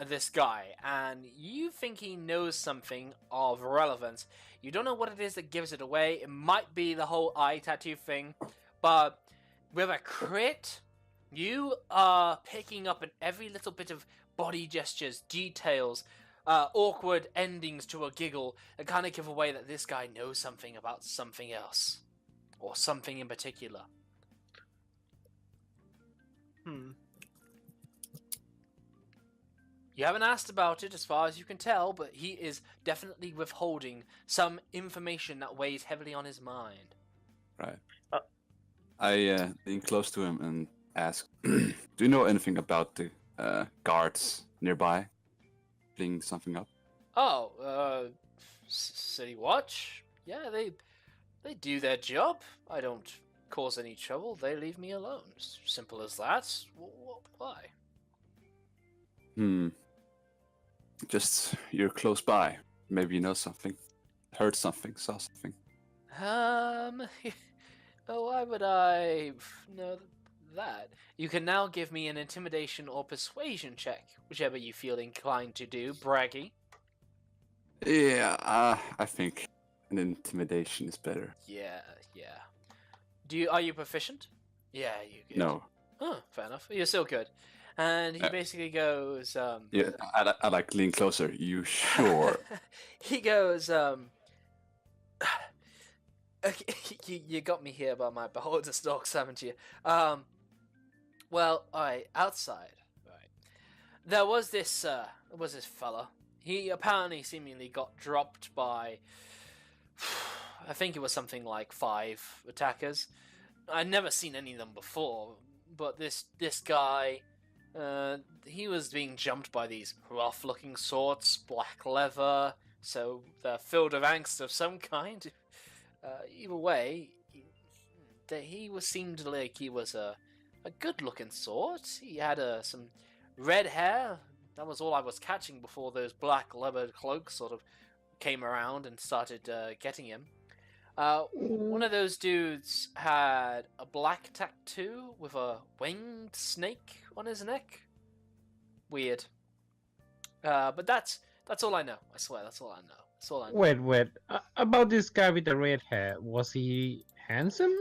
this guy, and you think he knows something of relevance. You don't know what it is that gives it away. It might be the whole eye tattoo thing, but with a crit, you are picking up on every little bit of body gestures, details, awkward endings to a giggle that kind of give away that this guy knows something about something else, or something in particular. You haven't asked about it as far as you can tell, but he is definitely withholding some information that weighs heavily on his mind. Right. I lean close to him and ask, "Do you know anything about the guards nearby? Cleaning something up?" Oh, City Watch? Yeah, they do their job. I don't cause any trouble. They leave me alone. Simple as that. Why? Just you're close by. Maybe you know something, heard something, saw something. Why would I know that? You can now give me an intimidation or persuasion check, whichever you feel inclined to do, Braggy. Yeah, I think an intimidation is better. Yeah. Are you proficient? Yeah, you good. No. Oh, fair enough. You're still good. And he basically goes, Yeah, I like lean closer. You sure? he goes, okay, you got me here by my beholder stalks, haven't you? Well, alright, outside, right. There was this fella. He apparently seemingly got dropped by, I think it was something like 5 attackers. I'd never seen any of them before, but this guy, he was being jumped by these rough-looking sorts, black leather, so they're filled with angst of some kind. Either way, he seemed like he was a good-looking sort. He had some red hair. That was all I was catching before those black leather cloaks sort of came around and started getting him. One of those dudes had a black tattoo with a winged snake on his neck. Weird. But that's all I know. I swear, that's all I know. That's all I know. Wait. About this guy with the red hair, was he handsome?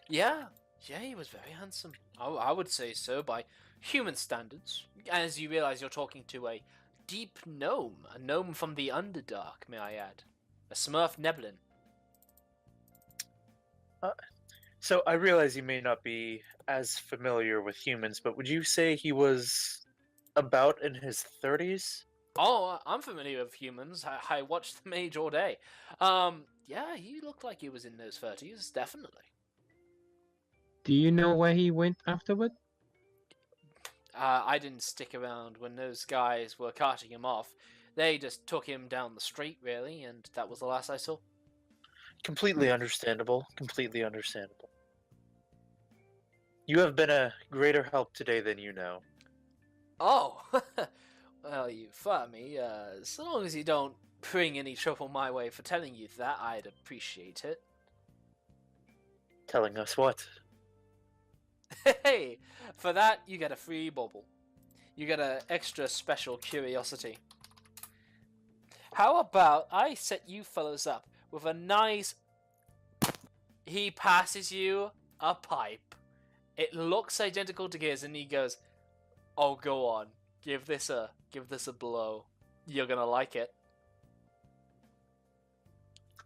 Yeah, he was very handsome. I would say so by human standards. As you realize, you're talking to a deep gnome, a gnome from the Underdark, may I add, a Smurf Neblin. So I realize you may not be as familiar with humans, but would you say he was about in his 30s? Oh, I'm familiar with humans. I watched them age all day. Yeah, he looked like he was in those 30s, definitely. Do you know where he went afterward? I didn't stick around when those guys were carting him off. They just took him down the street, really, and that was the last I saw. Completely understandable. Completely understandable. You have been a greater help today than you know. Oh, well, you flatter me. So long as you don't bring any trouble my way for telling you that, I'd appreciate it. Telling us what? Hey, for that, you get a free bauble. You get an extra special curiosity. How about I set you fellows up with a nice... He passes you a pipe. It looks identical to his, and he goes, "Oh, go on, give this a blow. You're gonna like it."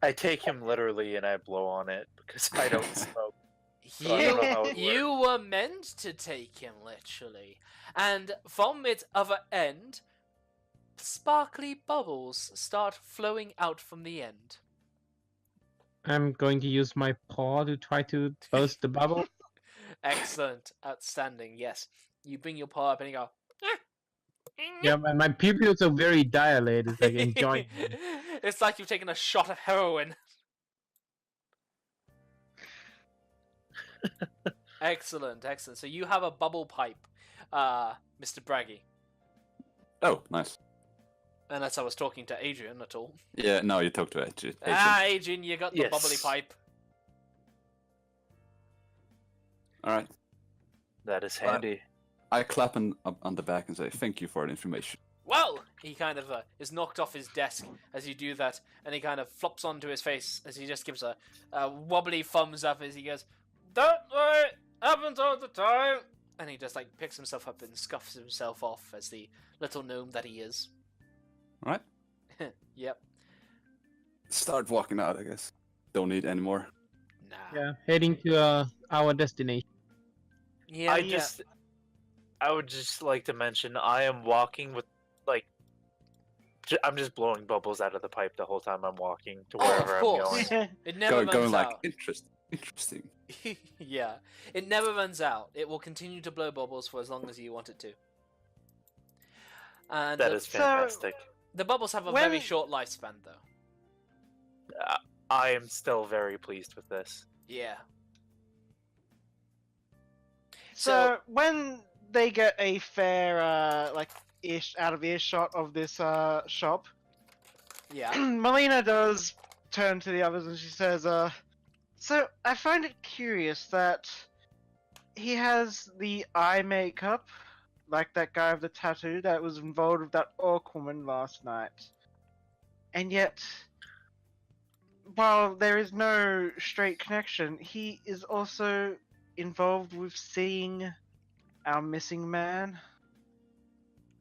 I take him literally and I blow on it because I don't smoke. So I don't know how it You were meant to take him literally, and from its other end, sparkly bubbles start flowing out from the end. I'm going to use my paw to try to burst the bubble. Excellent, outstanding. Yes, you bring your paw up and you go. Yeah, my pupils are very dilated, like enjoying. It's like you've taken a shot of heroin. Excellent, excellent. So you have a bubble pipe, Mr. Braggy. Oh, nice. Unless I was talking to Adrian at all. Yeah, no, you talked to Adrian. Adrian, you got the Yes. bubbly pipe. Alright. That is handy. I clap him up on the back and say, thank you for the information. Well, he kind of is knocked off his desk as you do that, and he kind of flops onto his face as he just gives a wobbly thumbs up as he goes, "Don't worry, happens all the time." And he just like picks himself up and scuffs himself off as the little gnome that he is. Alright? Yep. Start walking out, I guess. Don't need any more. Nah. Yeah, heading to our destination. Yeah. I would just like to mention I am walking with like I'm just blowing bubbles out of the pipe the whole time I'm walking to Oh, of wherever I'm course. going. It never runs Going like, out. interesting. Yeah. It never runs out. It will continue to blow bubbles for as long as you want it to. And That is fantastic. the bubbles have a When- very short lifespan, though. I am still very pleased with this. Yeah. So when they get a fair, out of earshot of this shop, Yeah. Melina does turn to the others and she says, so I find it curious that he has the eye makeup, like that guy with the tattoo that was involved with that orc woman last night. And yet, while there is no straight connection, he is also involved with seeing our missing man.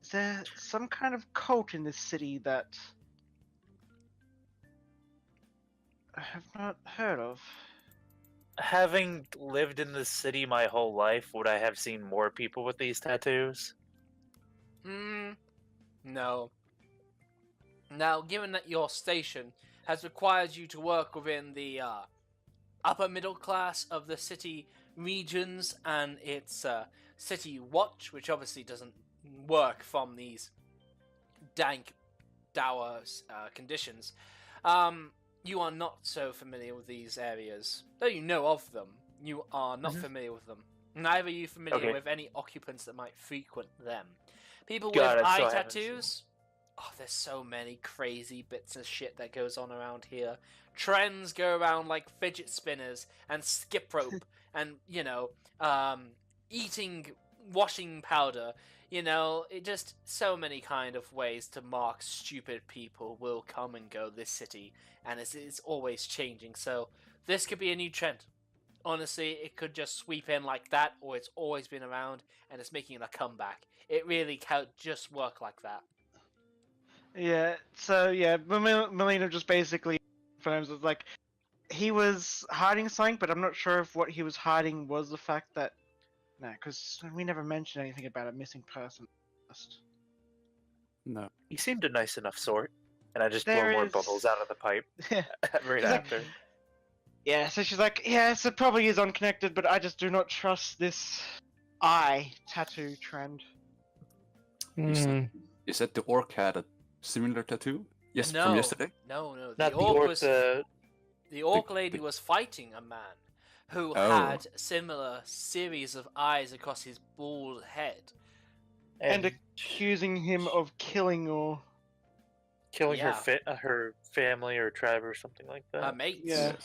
Is there some kind of cult in this city that I have not heard of? Having lived in this city my whole life, would I have seen more people with these tattoos? No. Now, given that your station has required you to work within the upper middle class of the city regions and its city watch, which obviously doesn't work from these dank, dour conditions, you are not so familiar with these areas. Though you know of them, you are not familiar with them. Neither are you familiar with any occupants that might frequent them. People Got with it, so I eye haven't seen tattoos. Oh, there's so many crazy bits of shit that goes on around here. Trends go around like fidget spinners and skip rope and, eating washing powder. It just so many kind of ways to mark stupid people will come and go this city, and it's always changing. So this could be a new trend. Honestly, it could just sweep in like that, or it's always been around and it's making a comeback. It really can't just work like that. Yeah, so yeah, Melina just basically confirms it's like he was hiding something, but I'm not sure if what he was hiding was the fact that because we never mentioned anything about a missing person. No. He seemed a nice enough sort, and I just blow There more is- bubbles out of the pipe right He's like- after. Yeah, so she's like, yes, it probably is unconnected, but I just do not trust this eye tattoo trend. Hmm. You said the orc had a similar tattoo? Yes, No. from yesterday? No. Not the orc, The orc lady was fighting a man who Oh. had similar series of eyes across his bald head. And accusing him of killing or... killing Yeah. her family or tribe or something like that. Her mates. Yeah.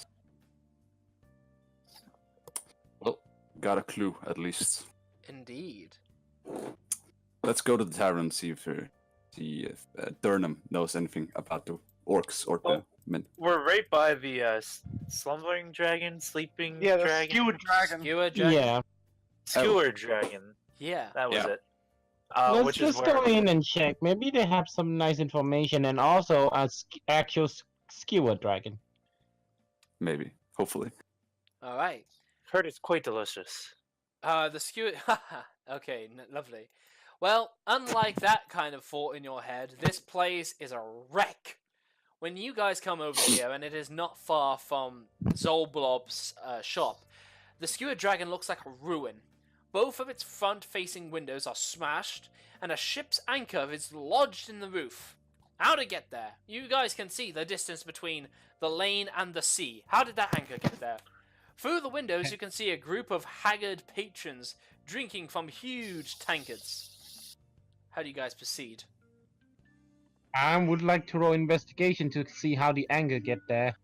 Well, got a clue at least. Indeed. Let's Go to the tavern and see if Durham knows anything about the orcs or the men. We're right by the slumbering dragon, sleeping Yeah, the dragon, skewered dragon. Skewer dragon. Yeah. skewer dragon. Yeah. That was Yeah. it. Let's Which is just where go in and check. Maybe they have some nice information and also a actual skewer dragon. maybe, hopefully. All right. Heard it's quite delicious. The skewer. Okay, lovely. Well, unlike that kind of thought in your head, this place is a wreck. When you guys come over here, and it is not far from Zolblob's shop, the skewered dragon looks like a ruin. Both of its front-facing windows are smashed, and a ship's anchor is lodged in the roof. How to get there? You guys can see the distance between the lane and the sea. How did that anchor get there? Through the windows, you can see a group of haggard patrons drinking from huge tankards. How do you guys proceed? I would like to roll investigation to see how the anger get there.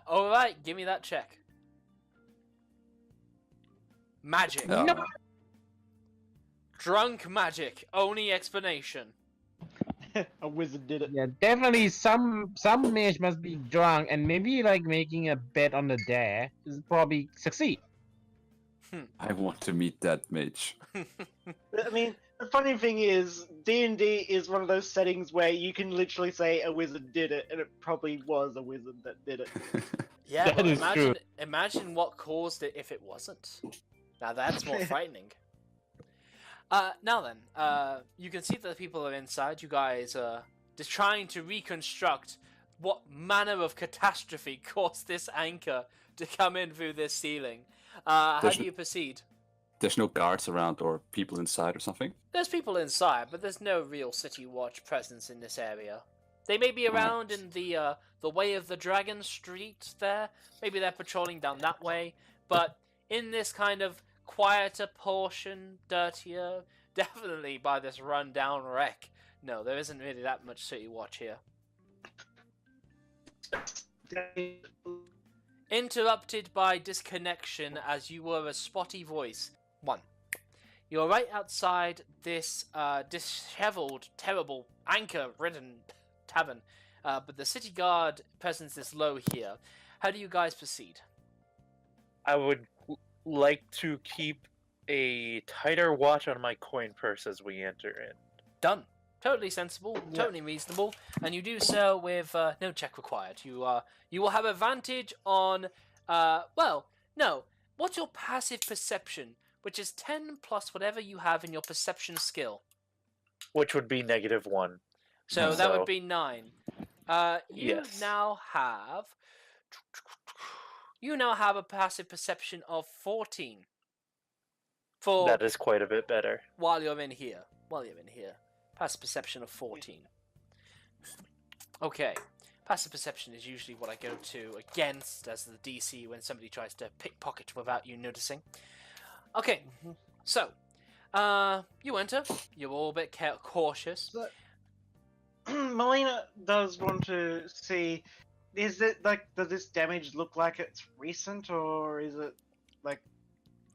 Alright, give me that check. Magic. Oh. No. Drunk magic. Only explanation. A wizard did it. Yeah, definitely some mage must be drunk, and maybe like making a bet on the dare is probably succeed. I want to meet that mage. I mean, the funny thing is, D&D is one of those settings where you can literally say a wizard did it, and it probably was a wizard that did it. Yeah, That but is true. imagine what caused it if it wasn't. Now that's more frightening. Now then, you can see that the people are inside. You guys are just trying to reconstruct what manner of catastrophe caused this anchor to come in through this ceiling. How do you proceed? There's no guards around or people inside or something? There's people inside, but there's no real city watch presence in this area. They may be around in the Way of the Dragon Street there. Maybe they're patrolling down that way. But in this kind of quieter portion, dirtier, definitely by this run-down wreck, no, there isn't really that much city watch here. Interrupted by disconnection as you were a spotty voice. 1. You're right outside this disheveled, terrible, anchor-ridden tavern, but the city guard presence is low here. How do you guys proceed? I would like to keep a tighter watch on my coin purse as we enter in. Done. Totally sensible, totally reasonable, and you do so with no check required. You will have advantage on, well, no. What's your passive perception? Which is 10 plus whatever you have in your perception skill. Which would be -1. So that would be 9. You Yes. now have... You now have a passive perception of 14. For That is quite a bit better. while you're in here. Passive perception of 14. Okay. Passive perception is usually what I go to against as the DC when somebody tries to pickpocket without you noticing. Okay, so, you enter. You're all a bit cautious. Melina does want to see, is it like, does this damage look like it's recent, or is it like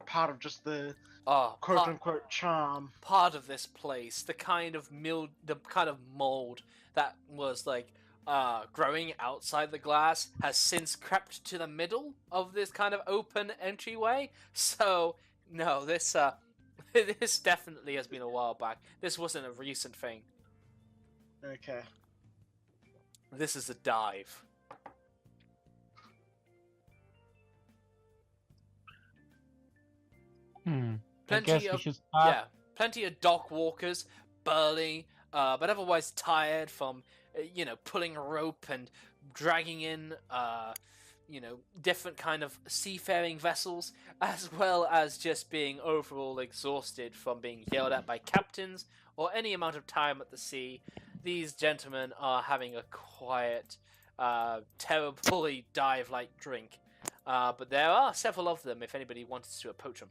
part of just the quote unquote charm? Part of this place, the kind of mold that was like growing outside the glass has since crept to the middle of this kind of open entryway. So no, this this definitely has been a while back. This wasn't a recent thing. Okay. This is a dive. I Plenty guess we of should start. yeah, plenty of dock walkers, burly, but otherwise tired from pulling a rope and dragging in different kind of seafaring vessels, as well as just being overall exhausted from being yelled at by captains or any amount of time at the sea. These gentlemen are having a quiet, terribly dive-like drink, but there are several of them if anybody wanted to approach them.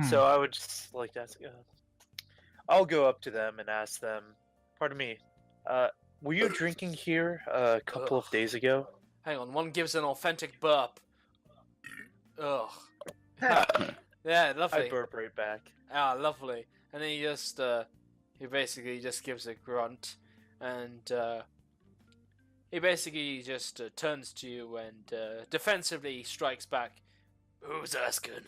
So I would just like to ask. I'll go up to them and ask them. Pardon me. Were you drinking here a couple of days ago? Hang on, one gives an authentic burp. Ugh. Yeah, I lovely. burp right back. Ah, lovely. And then he basically just gives a grunt, and he basically just turns to you and defensively strikes back. Who's asking?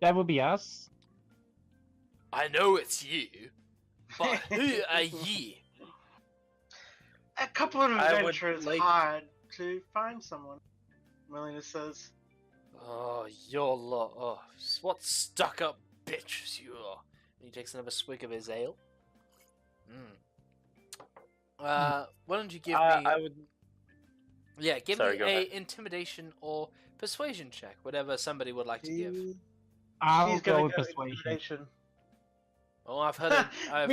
That would be us. I know it's you. But who are ye? A couple of I would adventurers like- hired to find someone. Melina says. Oh, you're lot. Oh, what stuck-up bitches you are. He takes another swig of his ale. Why don't you give me? I would. Yeah, give Sorry, me go a ahead. intimidation or persuasion check, whatever somebody would like to give. I'll She's go gonna with go persuasion. intimidation. Oh, I've heard it.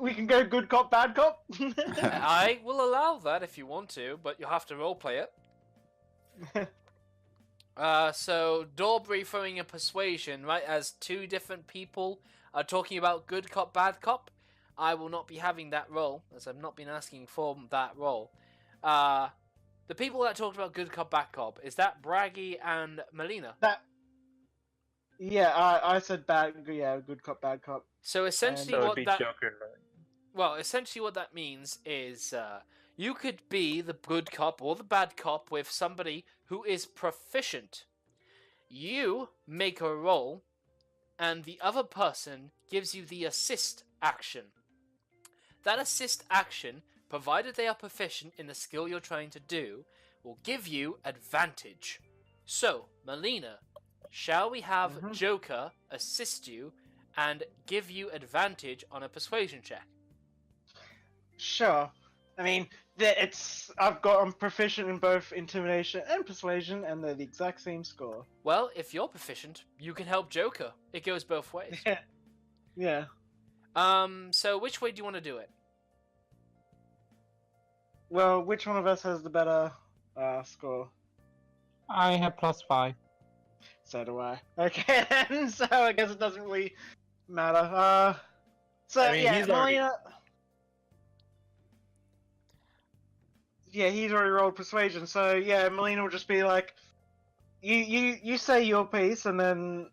We can go good cop, bad cop. I will allow that if you want to, but you'll have to roleplay it. So Dorbury throwing a persuasion, right? As two different people are talking about good cop, bad cop. I will not be having that role, as I've not been asking for that role. The people that talked about good cop, bad cop, is that Braggy and Melina? Yeah, I said bad. Yeah, good cop, bad cop. So essentially, So it would what be that Joker. essentially what that means is you could be the good cop or the bad cop with somebody who is proficient. You make a roll, and the other person gives you the assist action. That assist action, provided they are proficient in the skill you're trying to do, will give you advantage. So, Melina, shall we have Joker assist you and give you advantage on a persuasion check? Sure. I mean, I'm proficient in both intimidation and persuasion, and they're the exact same score. Well, if you're proficient, you can help Joker. It goes both ways. Yeah. So which way do you want to do it? Well, which one of us has the better score? I have +5. So do I. Okay, then. So I guess it doesn't really matter. So I mean, yeah, he's already- Melina. Yeah, he's already rolled persuasion. So yeah, Melina will just be like, you say your piece, and then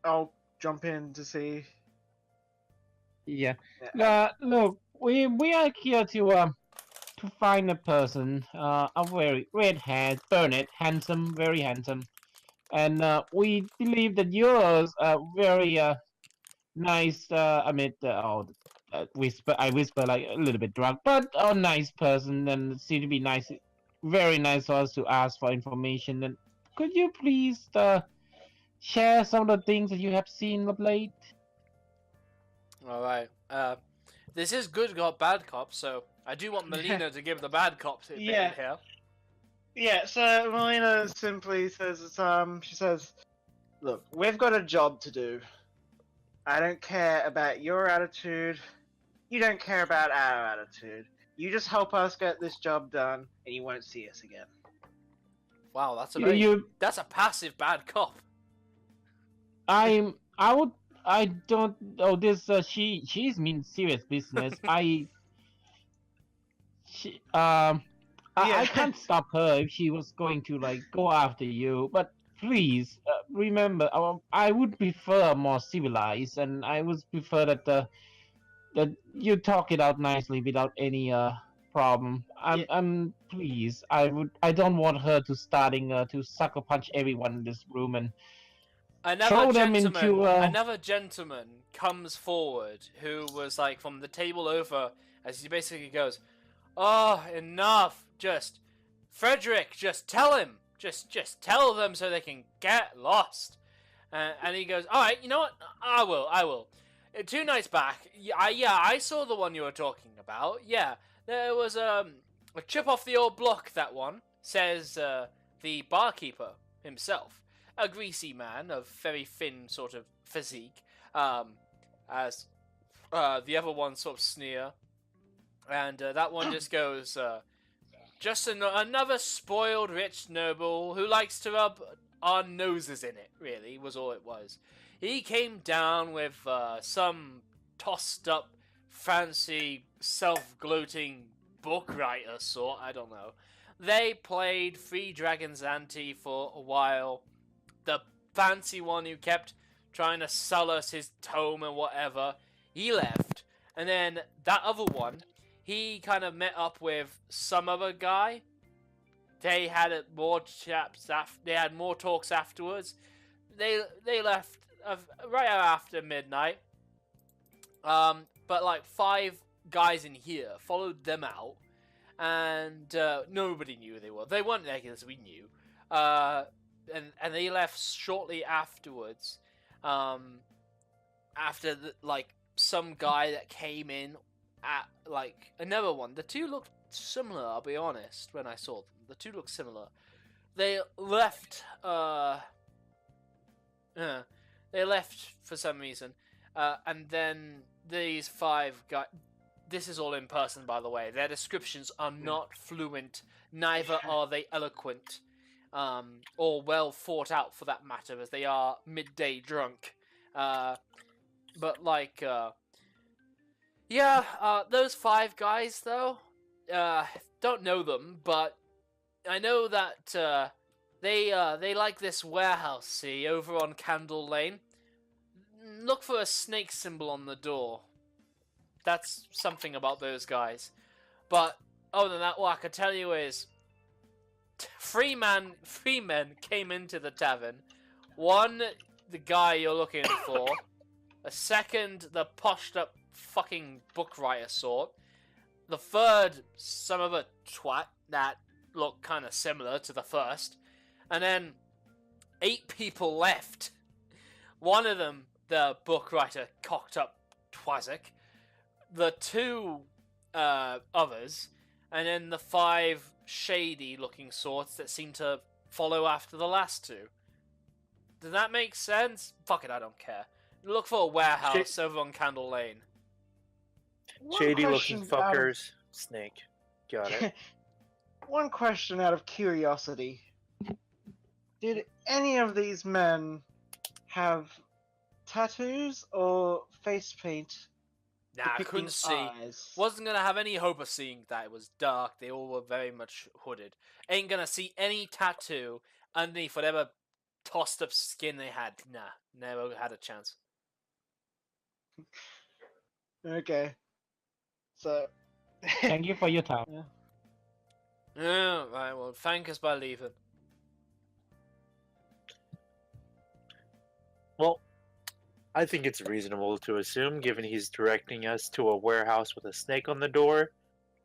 I'll jump in to see. Yeah. Yeah. Look, we are here to find a person, a very red haired, brunette, handsome, very handsome, and we believe that yours are very nice. I whisper like a little bit drunk, but a nice person, and seem to be nice, very nice for us to ask for information. And could you please share some of the things that you have seen of late? All right. This is good cop, bad cop, so I do want Melina to give the bad cop a bit Yeah. in here. Yeah, so Melina simply says, she says, look, we've got a job to do. I don't care about your attitude. You don't care about our attitude. You just help us get this job done, and you won't see us again. Wow, that's a You- very, you- that's a passive bad cop. I don't. Oh, this she's mean serious business. I Yeah. can't stop her if she was going to like go after you. But please remember, I would prefer more civilized, and I would prefer that that you talk it out nicely without any problem. I'm please. I don't want her to starting to sucker punch everyone in this room and throw them into Another gentleman comes forward who was like from the table over, as he basically goes, "Oh, enough! Just Frederick, just tell him, just tell them so they can get lost." And he goes, "All right, you know what? I will. 2 nights back, I saw the one you were talking about. Yeah, there was a chip off the old block. That one," says the barkeeper himself. A greasy man of very thin sort of physique, as the other one sort of sneer, and that one just goes, just another spoiled rich noble who likes to rub our noses in it, really, was all it was. He came down with some tossed up, fancy, self-gloating book writer sort, I don't know. They played Three Dragons Ante for a while. The fancy one who kept trying to sell us his tome and whatever, he left. And then that other one, he kind of met up with some other guy. They had more they had more talks afterwards. They left right after midnight. but like 5 guys in here followed them out, and nobody knew who they were. They weren't regulars, we knew. And they left shortly afterwards. After some guy that came in at another one. The two looked similar, I'll be honest, when I saw them. The two looked similar. They left they left for some reason. And then these 5 guys, this is all in person by the way. Their descriptions are not fluent, neither are they eloquent. Or well thought out for that matter, as they are midday drunk. But those 5 guys though, don't know them, but I know that they like this warehouse, see, over on Candle Lane. Look for a snake symbol on the door. That's something about those guys. But other than that, what I can tell you is 3 men came into the tavern. One, the guy you're looking for. A second, the poshed up fucking book writer sort. The third, some other twat that looked kind of similar to the first. And then 8 people left. One of them, the book writer, cocked up Twazik. The 2 others, and then the 5 shady looking sorts that seem to follow after the last 2. Does that make sense? Fuck it, I don't care. Look for a warehouse over on Candle Lane. Shady looking fuckers. Snake. Got it. One question out of curiosity. Did any of these men have tattoos or face paint? Nah, I couldn't see. Wasn't gonna have any hope of seeing that. It was dark. They all were very much hooded. Ain't gonna see any tattoo underneath whatever tossed up skin they had. Nah, never had a chance. Okay. So. Thank you for your time. Yeah, right, well, thank us by leaving. Well, I think it's reasonable to assume, given he's directing us to a warehouse with a snake on the door,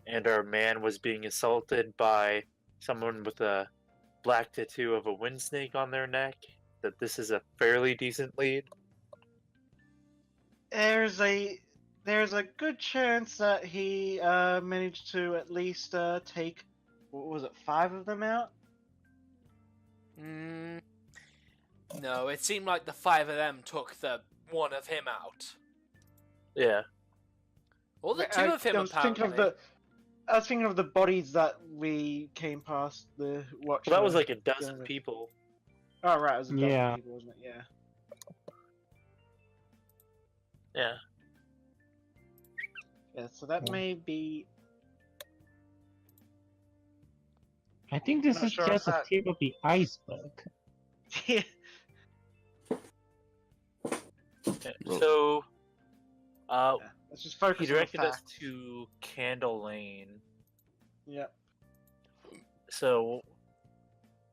and our man was being assaulted by someone with a black tattoo of a wind snake on their neck, that this is a fairly decent lead. There's a good chance that he managed to at least take, what was it, 5 of them out? No, it seemed like the 5 of them took the one of him out. Yeah. Or the 2 of him, apparently. I was thinking of the bodies that we came past the watch. Well, that was like a dozen people. Oh, right, it was a dozen people, wasn't it? Yeah. Yeah. Yeah, so that may be... I think this is sure just a tip of the iceberg. Yeah. So, let's just focus he directed on the us facts. to Candle Lane. Yep. So,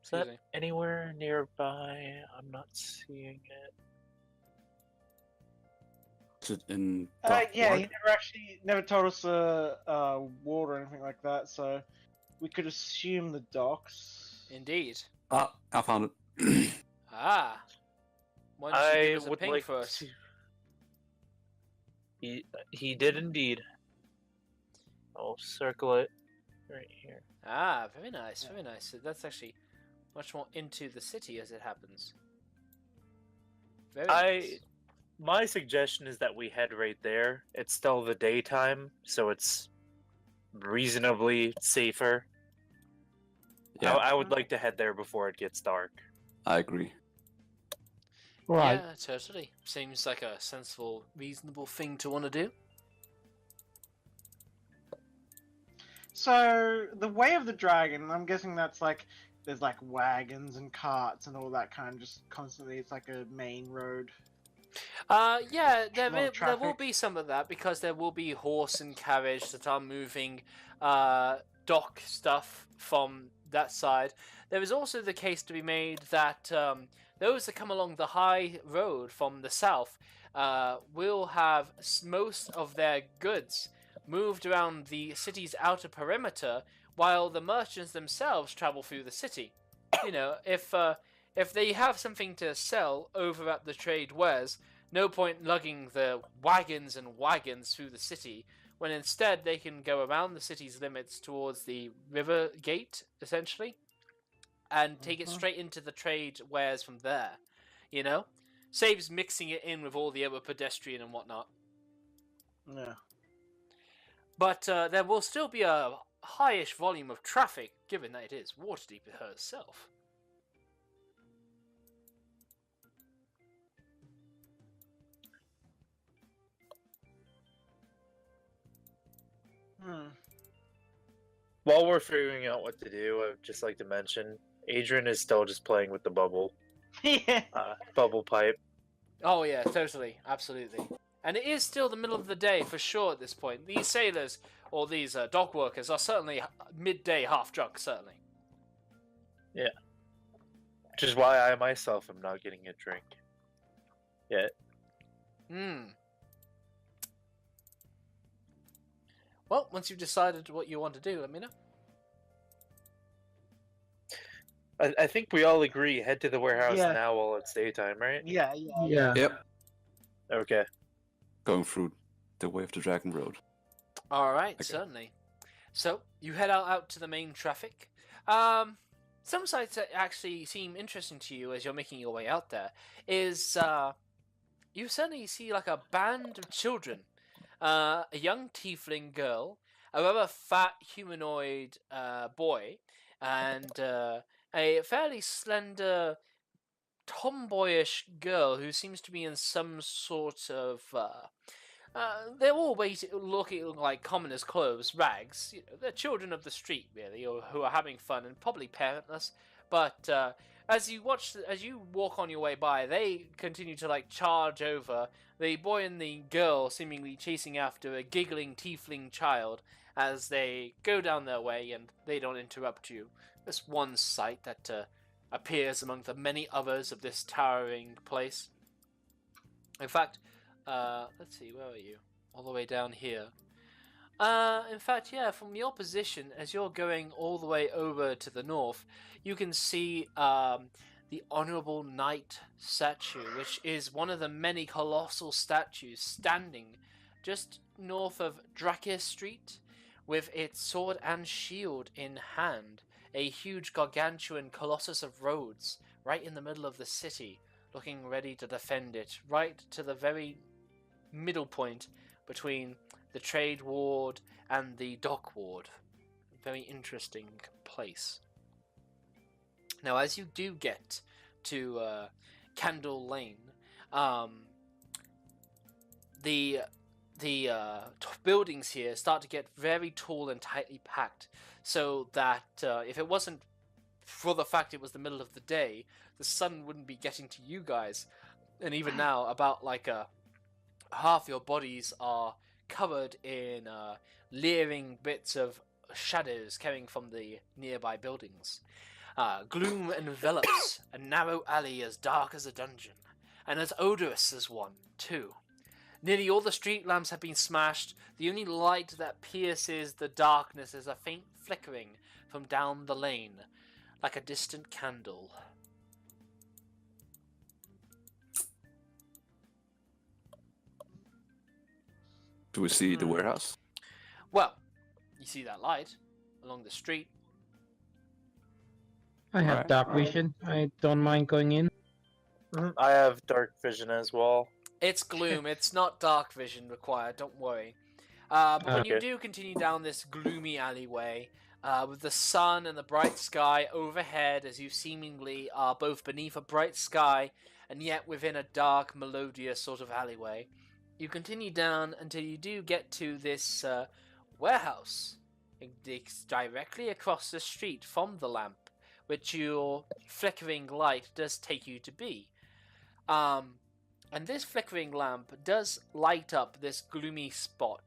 is that Excuse me. anywhere nearby? I'm not seeing it. Is it in Yeah, he never told us water or anything like that, so we could assume the docks. Indeed. Ah, I found it. Ah. Why don't you I give us a would ping like first? to... He did indeed. I'll circle it right here. Ah, very nice, very nice. So that's actually much more into the city as it happens. Very nice. My suggestion is that we head right there. It's still the daytime, so it's reasonably safer. Yeah, I would like to head there before it gets dark. I agree. Right. Yeah, totally. Seems like a sensible, reasonable thing to want to do. So, the Way of the Dragon, I'm guessing that's like, there's like wagons and carts and all that kind of just constantly, it's like a main road. Yeah, there lot of will traffic. be some of that because there will be horse and carriage that are moving dock stuff from that side. There is also the case to be made that those that come along the high road from the south, will have most of their goods moved around the city's outer perimeter, while the merchants themselves travel through the city. You know, if they have something to sell over at the trade wares, no point lugging the wagons and wagons through the city, when instead they can go around the city's limits towards the river gate, essentially, and take it straight into the trade wares from there. You know? Saves mixing it in with all the other pedestrian and whatnot. Yeah. But there will still be a highish volume of traffic, given that it is Waterdeep herself. While we're figuring out what to do, I'd just like to mention Adrian is still just playing with the Yeah. bubble pipe. Oh yeah, totally, absolutely. And it is still the middle of the day for sure at this point. These sailors, or these dock workers, are certainly midday half drunk, certainly. Which is why I myself am not getting a drink yet. Well, once you've decided what you want to do, let me know. I think we all agree head to the warehouse Yeah. now while it's daytime, right? Yeah. Yeah. Yep. Okay. Going through the Way of the Dragon Road. Alright, Okay. certainly. So, you head out to the main traffic. Some sites that actually seem interesting to you as you're making your way out there is, you suddenly see like a band of children. A young tiefling girl, a rather fat humanoid boy, and a fairly slender, tomboyish girl who seems to be in some sort of. They're all looking like commoners' clothes, rags. You know, they're children of the street, really, or who are having fun and probably parentless. But as you walk on your way by, they continue to like charge over. The boy and the girl seemingly chasing after a giggling tiefling child as they go down their way, and they don't interrupt you. This one sight that appears among the many others of this towering place. In fact, let's see, where are you? All the way down here. In fact, yeah, from your position, as you're going all the way over to the north, you can see the Honourable Knight statue, which is one of the many colossal statues standing just north of Drakir Street, with its sword and shield in hand, a huge gargantuan Colossus of Rhodes, right in the middle of the city, looking ready to defend it, right to the very middle point between the trade ward and the dock ward. Very interesting place. Now, as you do get to Candle Lane, the buildings here start to get very tall and tightly packed, so that if it wasn't for the fact it was the middle of the day, the sun wouldn't be getting to you guys. And even now, about like half your bodies are covered in leering bits of shadows coming from the nearby buildings. Gloom envelops a narrow alley as dark as a dungeon, and as odorous as one, too. Nearly all the street lamps have been smashed. The only light that pierces the darkness is a faint flickering from down the lane, like a distant candle. Do we see the warehouse? Well, you see that light along the street. I have Alright. dark vision. I don't mind going in. I have dark vision as well. It's gloom. It's not dark vision required. Don't worry. But when you Okay. do continue down this gloomy alleyway, with the sun and the bright sky overhead, as you seemingly are both beneath a bright sky and yet within a dark, melodious sort of alleyway, you continue down until you do get to this warehouse. It's directly across the street from the lamp, which your flickering light does take you to be. And this flickering lamp does light up this gloomy spot,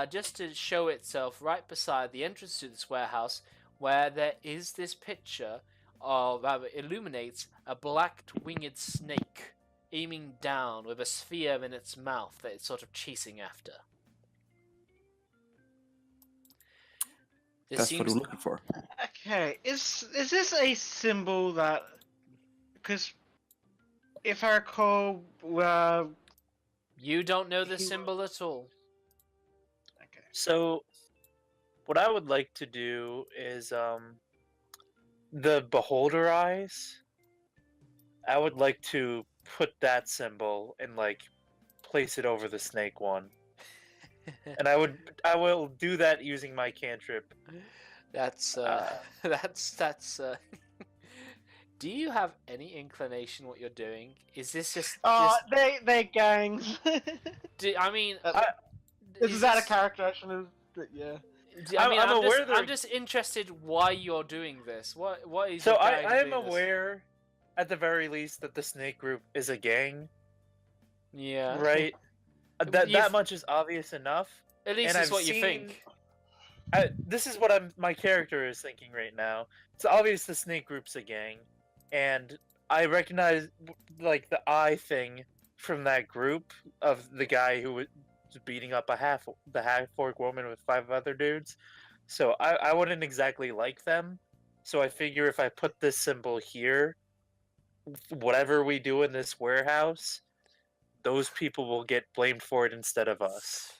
just to show itself right beside the entrance to this warehouse, where there is this picture, or rather illuminates, a black winged snake aiming down with a sphere in its mouth that it's sort of chasing after. This That's what seems we're looking for. Okay, is this a symbol that? Because if I recall, you don't know the He- symbol at all. okay. So, what I would like to do is the beholder eyes. I would like to put that symbol and like place it over the snake one, and I will do that using my cantrip. That's that's. Do you have any inclination what you're doing? Is this just? Oh, they gangs. I mean, This is out of character, actually. But yeah. I'm aware just, they're- I'm just interested why you're doing this. What is? So your I character am doing this? aware, at the very least, that the snake group is a gang, Yeah. right? That You've- much is obvious enough. At least And it's I've what you seen- think. This is what my character is thinking right now. It's obvious the snake group's a gang, and I recognize like the eye thing from that group of the guy who was beating up the half-orc woman with 5 other dudes. So I wouldn't exactly like them. So I figure if I put this symbol here, whatever we do in this warehouse, those people will get blamed for it instead of us.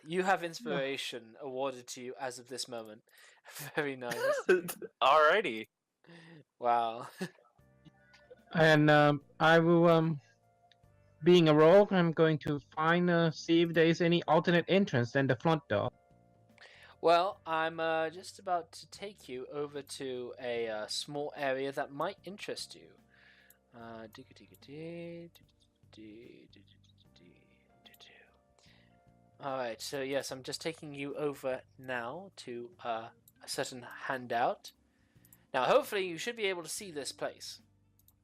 You have inspiration awarded to you as of this moment. Very nice. Alrighty. Wow. And I will, being a rogue, I'm going to see if there is any alternate entrance than the front door. Well, I'm just about to take you over to a small area that might interest you. Alright, so yes, I'm just taking you over now to a certain handout. Now, hopefully, you should be able to see this place.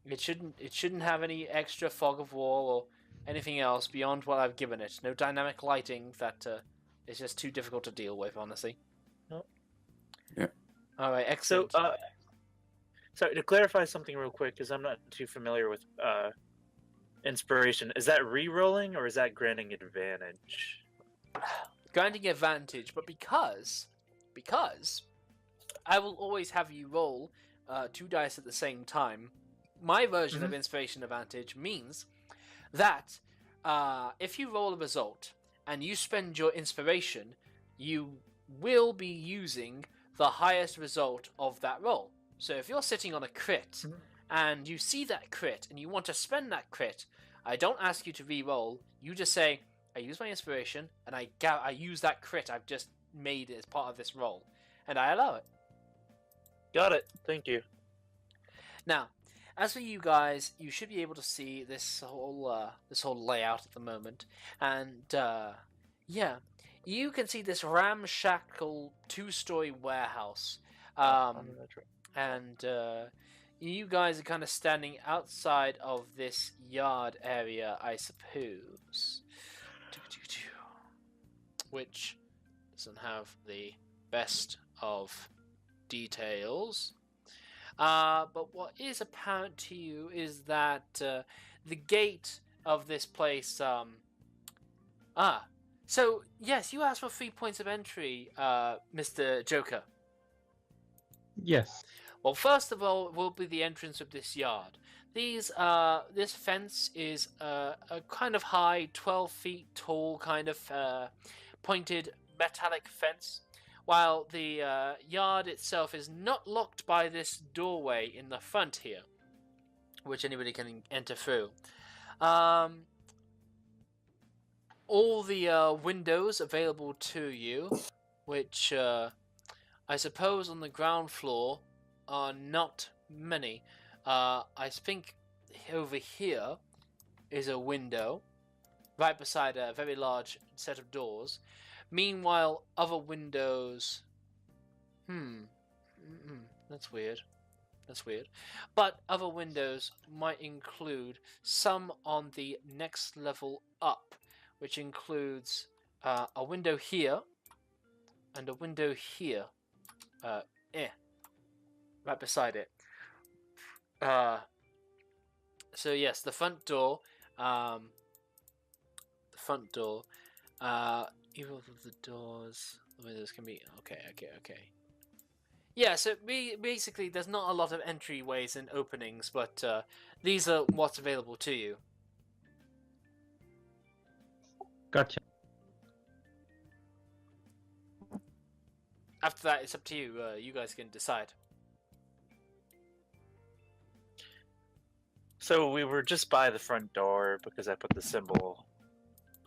It shouldn't have any extra fog of war or anything else beyond what I've given it. No dynamic lighting that is just too difficult to deal with, honestly. No. Yeah. All right, So, excellent. sorry, to clarify something real quick, because I'm not too familiar with inspiration. Is that re-rolling or is that granting advantage? Granting advantage, but because I will always have you roll 2 dice at the same time. My version of inspiration advantage means that if you roll a result and you spend your inspiration, you will be using the highest result of that roll. So if you're sitting on a crit and you see that crit and you want to spend that crit, I don't ask you to re-roll. You just say, I use my inspiration and I use that crit I've just made as part of this roll, and I allow it. Got it. Thank you. Now, as for you guys, you should be able to see this whole layout at the moment, and yeah, you can see this ramshackle 2-story warehouse, and you guys are kind of standing outside of this yard area, I suppose, which doesn't have the best of details. But what is apparent to you is that the gate of this place. So yes, you asked for 3 points of entry, Mr. Joker. Yes. Well, first of all, will be the entrance of this yard. This fence is a kind of high, 12 feet tall, kind of pointed metallic fence, while the yard itself is not locked by this doorway in the front here, which anybody can enter through. All the windows available to you, which I suppose on the ground floor are not many. I think over here is a window, right beside a very large set of doors. Meanwhile, other windows... That's weird. That's weird. But other windows might include some on the next level up, which includes a window here and a window here. Right beside it. So yes, the front door. The front door. Either of the doors, the windows can be. Okay. Yeah, so basically, there's not a lot of entryways and openings, but these are what's available to you. Gotcha. After that, it's up to you. You guys can decide. So we were just by the front door because I put the symbol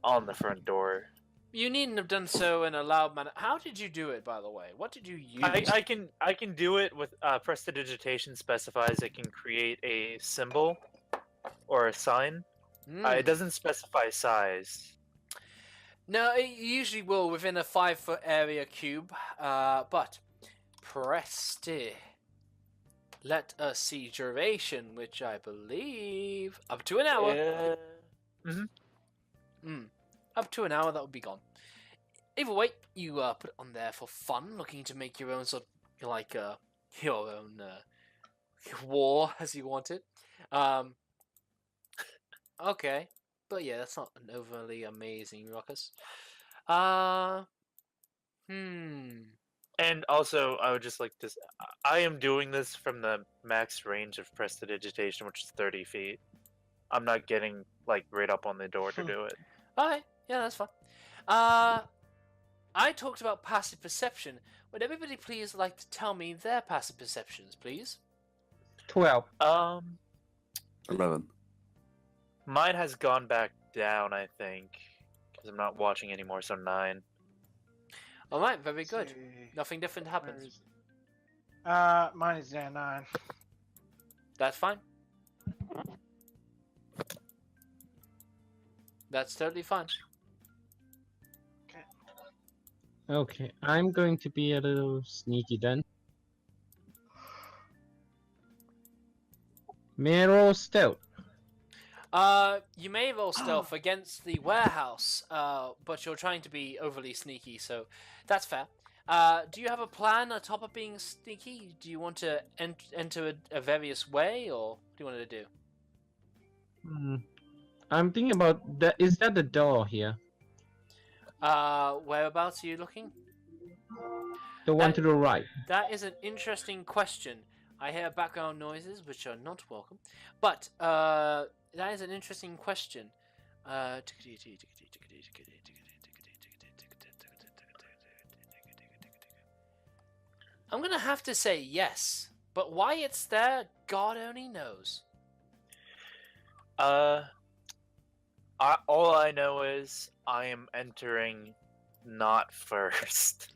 on the front door. You needn't have done so in a loud manner. How did you do it, by the way? What did you use? I can do it with prestidigitation specifies it can create a symbol or a sign. It doesn't specify size. No, it usually will within a 5-foot area cube. But Presti. Let us see duration, which I believe up to an hour. Up to an hour, that would be gone. Either way, you put it on there for fun, looking to make your own sort of, like, your own war as you want it. Okay, but yeah, that's not an overly amazing ruckus. And also, I would just like to. I am doing this from the max range of prestidigitation, which is 30 feet. I'm not getting like right up on the door to do it. Alright, yeah, that's fine. I talked about passive perception. Would everybody please like to tell me their passive perceptions, please? 12. 11. Mine has gone back down, I think, because I'm not watching anymore. So 9. Alright, very good. Nothing different happens. Mine is down 9. That's fine. That's totally fine. Okay, I'm going to be a little sneaky then. May I roll stealth? You may roll stealth against the warehouse, but you're trying to be overly sneaky, so that's fair. Do you have a plan on top of being sneaky? Do you want to enter a various way, or what do you want to do? I'm thinking about that. Is that the door here? Whereabouts are you looking? The one to the right. That is an interesting question. I hear background noises, which are not welcome, but that is an interesting question. I'm gonna have to say yes, but why it's there, God only knows. All I know is I am entering not first.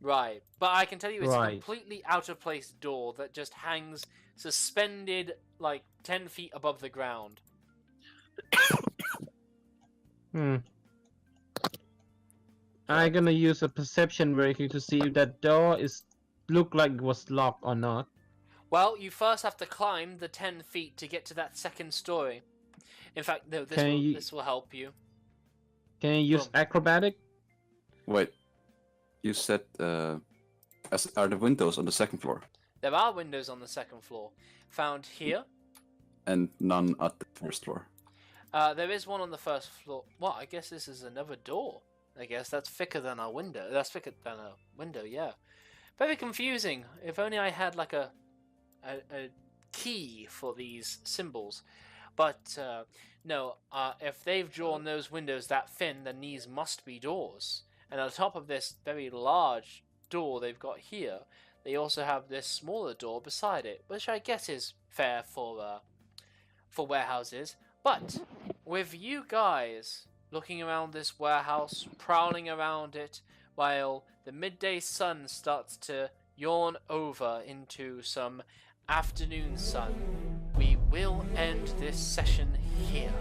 Right, but I can tell you it's a Right. completely out of place door that just hangs suspended like 10 feet above the ground. I'm gonna use a perception very quick to see if that door is look like it was locked or not. Well, you first have to climb the 10 feet to get to that second story. In fact, no, this will help you. Can you use acrobatic? Wait, you said are the windows on the second floor? There are windows on the second floor. Found here. And none at the first floor? There is one on the first floor. Well, I guess this is another door. I guess that's thicker than our window. That's thicker than a window, yeah. Very confusing. If only I had like a key for these symbols. But no, if they've drawn those windows that thin, then these must be doors. And on top of this very large door they've got here, they also have this smaller door beside it, which I guess is fair for warehouses. But with you guys looking around this warehouse, prowling around it, while the midday sun starts to yawn over into some afternoon sun, we will end this session here.